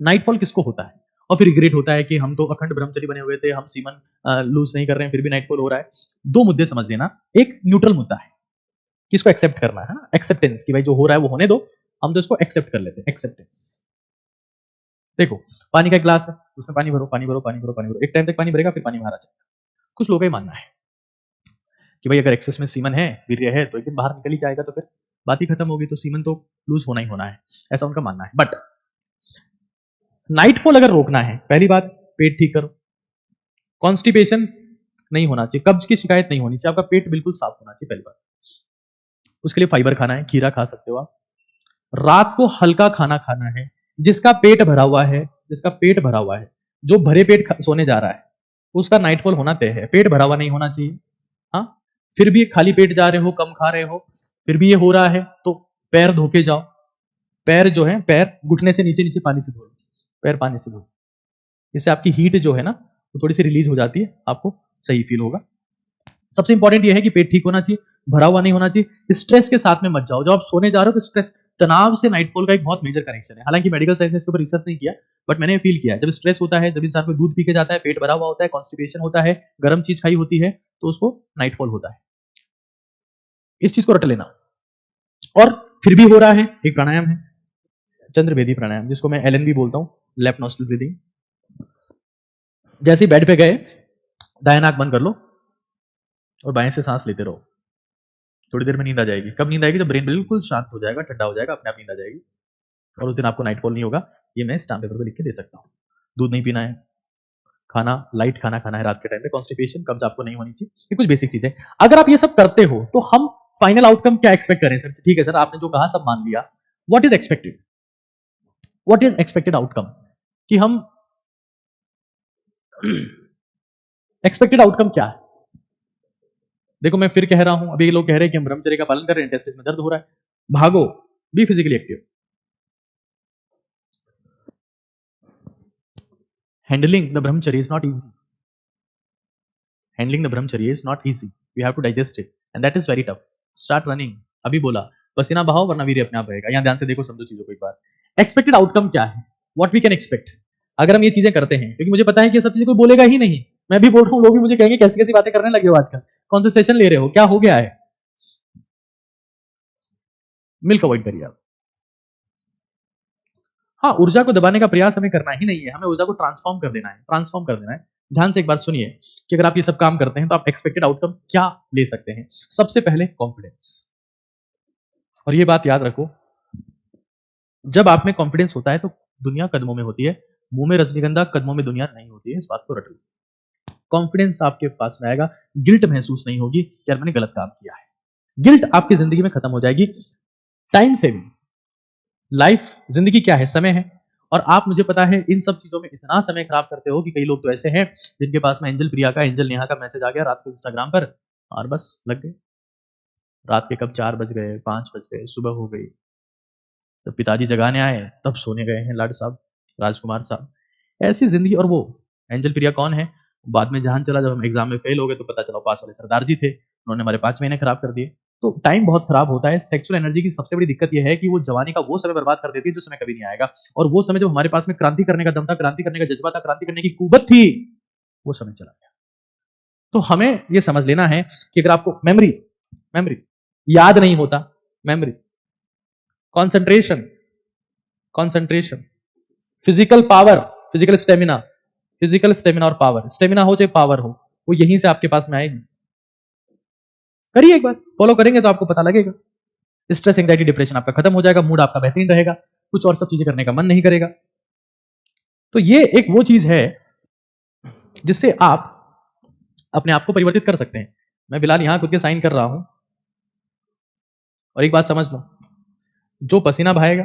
नाइटफॉल किसको होता है? और फिर रिग्रेट होता है कि हम तो अखंड ब्रह्मचर्य बने हुए थे, हम सीमन लूज नहीं कर रहे हैं, फिर भी नाइटफॉल हो रहा है। दो मुद्दे समझ लेना। एक न्यूट्रल मुद्दा है कि इसको एक्सेप्ट करना है, एक्सेप्टेंस, कि भाई जो हो रहा है वो होने दो, हम तो इसको एक्सेप्ट कर लेते हैं, एक्सेप्टेंस। देखो, पानी का गिलास है, उसमें पानी भरो, पानी भरो, पानी भरो, पानी भरो, एक टाइम तक पानी भरेगा, फिर पानी बाहर आ जाएगा। कुछ लोगों का मानना है कि भाई अगर एक्सेस में सीमन है, वीर्य है, तो एक दिन बाहर निकल ही जाएगा, तो फिर बात ही खत्म होगी, तो सीमन तो लूज होना ही होना है, ऐसा उनका मानना है। बट नाइटफॉल अगर रोकना है, पहली बात, पेट ठीक करो, कॉन्स्टिपेशन नहीं होना चाहिए, कब्ज की शिकायत नहीं होनी चाहिए, आपका पेट बिल्कुल साफ होना चाहिए, पहली बात। उसके लिए फाइबर खाना है, खीरा खा सकते हो आप। रात को हल्का खाना खाना है। जिसका पेट भरा हुआ है, जिसका पेट भरा हुआ है, जो भरे पेट सोने जा रहा है, उसका नाइटफॉल होना तय है। पेट भरा हुआ नहीं होना चाहिए। हाँ, फिर भी खाली पेट जा रहे हो, कम खा रहे हो, फिर भी ये हो रहा है, तो पैर धो के जाओ। पैर जो है, पैर घुटने से नीचे नीचे पानी से धो, पैर पानी से धो। इससे आपकी हीट जो है ना, वो थोड़ी सी रिलीज हो जाती है, आपको सही फील होगा। सबसे इंपॉर्टेंट ये है कि पेट ठीक होना चाहिए, भरा हुआ नहीं होना चाहिए। स्ट्रेस के साथ में मत जाओ। जब आप सोने जा रहे हो तो स्ट्रेस, तनाव से नाइटफॉल का एक बहुत मेजर कनेक्शन है। हालांकि मेडिकल साइंस ने इसके ऊपर रिसर्च नहीं किया, बट मैंने फील किया है। जब स्ट्रेस होता है, जब इंसान को दूध पी के जाता है, पेट भरा हुआ होता है, कॉन्स्टिपेशन होता है, गर्म चीज खाई होती है, तो उसको नाइटफॉल होता है। इस चीज को रट लेना। और फिर भी हो रहा है, एक प्राणायाम है, चंद्रभेदी प्राणायाम, जिसको मैं एलएन भी बोलता हूं, लेफ्ट नॉस्ट्रल ब्रीदिंग। जैसे ही बेड पे गए, दाएं नाक बंद कर लो और बाएं से सांस लेते रहो। थोड़ी देर में नींद आ जाएगी। कब नींद आएगी? जब ब्रेन बिल्कुल शांत हो जाएगा, ठंडा हो जाएगा, अपने आप नींद आ जाएगी और उस दिन आपको नाइट कॉल नहीं होगा। ये मैं स्टाम्प पेपर पे लिख के दे सकता हूँ। दूध नहीं पीना है, खाना लाइट खाना खाना है रात के टाइम पे, कॉन्स्टिपेशन कब्ज आपको नहीं होनी चाहिए। ये कुछ बेसिक चीजें। अगर आप ये सब करते हो तो हम फाइनल आउटकम क्या एक्सपेक्ट करें सर? ठीक है सर, आपने जो कहा सब मान लिया। What is expected? What is expected outcome? कि हम एक्सपेक्टेड आउटकम क्या है? देखो मैं फिर कह रहा हूं, अभी लोग कह रहे हैं कि हम ब्रह्मचर्य का पालन कर रहे हैं, टेस्टिस में दर्द हो रहा है, भागो, be physically active. Handling the brahmacharya is not easy. Handling the brahmacharya is not easy. We have to digest it and that is very tough. Start running. अभी बोला पसीना बहाओ वरना वीर्य अपने आप रहेगा। यहां ध्यान से देखो, समझो चीजों को एक बार। एक्सपेक्टेड आउटकम क्या है? व्हाट वी कैन एक्सपेक्ट अगर हम ये चीजें करते हैं, क्योंकि मुझे पता है कि ये सब चीजें कोई बोलेगा ही नहीं। मैं भी बोल रहा हूं, लोग भी मुझे कहेंगे कैसी कैसी बातें करने लगे हो आजकल, कौन से सेशन ले रहे हो, क्या हो गया है? मिल्क अवॉइड करिए आप। हाँ, ऊर्जा को दबाने का प्रयास हमें करना ही नहीं है, हमें ऊर्जा को ट्रांसफॉर्म कर देना है, ट्रांसफॉर्म कर देना है। ध्यान से एक बात सुनिए कि अगर आप ये सब काम करते हैं तो आप एक्सपेक्टेड आउटकम क्या ले सकते हैं। सबसे पहले कॉन्फिडेंस। और ये बात याद रखो, जब आप में कॉन्फिडेंस होता है तो दुनिया कदमों में होती है। मुंह में रजनीगंधा, कदमों में दुनिया नहीं होती है, इस बात को रट लो। कॉन्फिडेंस आपके पास में आएगा, गिल्ट महसूस नहीं होगी कि यार मैंने गलत काम किया है। गिल्ट आपकी जिंदगी में खत्म हो जाएगी। Time saving. लाइफ, जिंदगी क्या है? समय है। और आप, मुझे पता है, इन सब चीजों में इतना समय खराब करते हो कि कई लोग तो ऐसे हैं जिनके पास में एंजल प्रिया का, एंजल नेहा का मैसेज आ गया रात को इंस्टाग्राम पर और बस लग गए। रात के कब 4 बज गए, 5 बज गए, सुबह हो गई। जब पिताजी जगाने आए तब सोने गए हैं लाड साहब, राजकुमार साहब। ऐसी जिंदगी। और वो एंजल प्रिया कौन है? बाद में जहां चला, जब हम एग्जाम में फेल हो गए तो पता चला पास वाले सरदार जी थे, उन्होंने हमारे 5 महीने खराब कर दिए। तो टाइम बहुत खराब होता है। सेक्सुअल एनर्जी की सबसे बड़ी दिक्कत यह है कि वो जवानी का वो समय बर्बाद कर देती है जो समय कभी नहीं आएगा। और वो समय जब हमारे पास में क्रांति करने का दम था, क्रांति करने का जज्बा था, क्रांति करने की कुवत थी, वो समय चला गया। तो हमें ये समझ लेना है कि अगर आपको मेमोरी मेमोरी याद नहीं होता, memory, concentration concentration, physical power, physical stamina, physical stamina और पावर, स्टेमिना हो चाहे पावर हो, वो यहीं से आपके पास में आएगी। करिए एक बार, फॉलो करेंगे तो आपको पता लगेगा। स्ट्रेस, एंजाइटी, डिप्रेशन आपका खत्म हो जाएगा, मूड आपका बेहतरीन रहेगा, कुछ और सब चीजें करने का मन नहीं करेगा। तो ये एक वो चीज है जिससे आप अपने आप को परिवर्तित कर सकते हैं। मैं बिलाल यहां खुद के साइन कर रहा हूं। और एक बात समझ लो, जो पसीना बहाएगा,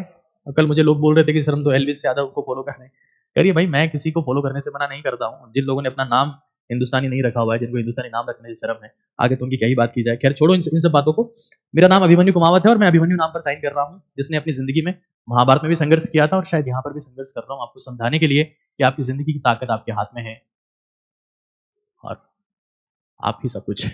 कल मुझे लोग बोल रहे थे कि सर हम तो एल्विस यादव को फॉलो कर रहे हैं। करिए भाई, मैं किसी को फॉलो करने से मना नहीं करता हूं। जिन लोगों ने अपना नाम हिंदुस्तानी नहीं रखा हुआ है, जिनको हिंदुस्तानी नाम रखने से शर्म है, आगे तो उनकी क्या ही बात की जाए। खैर छोड़ो इन सब बातों को। मेरा नाम अभिमन्यु कुमावत है और मैं अभिमन्यु नाम पर साइन कर रहा हूं, जिसने अपनी जिंदगी में महाभारत में भी संघर्ष किया था और शायद यहां पर भी संघर्ष कर रहा हूं, आपको समझाने के लिए कि आपकी जिंदगी की ताकत आपके हाथ में है और आप ही सब कुछ है।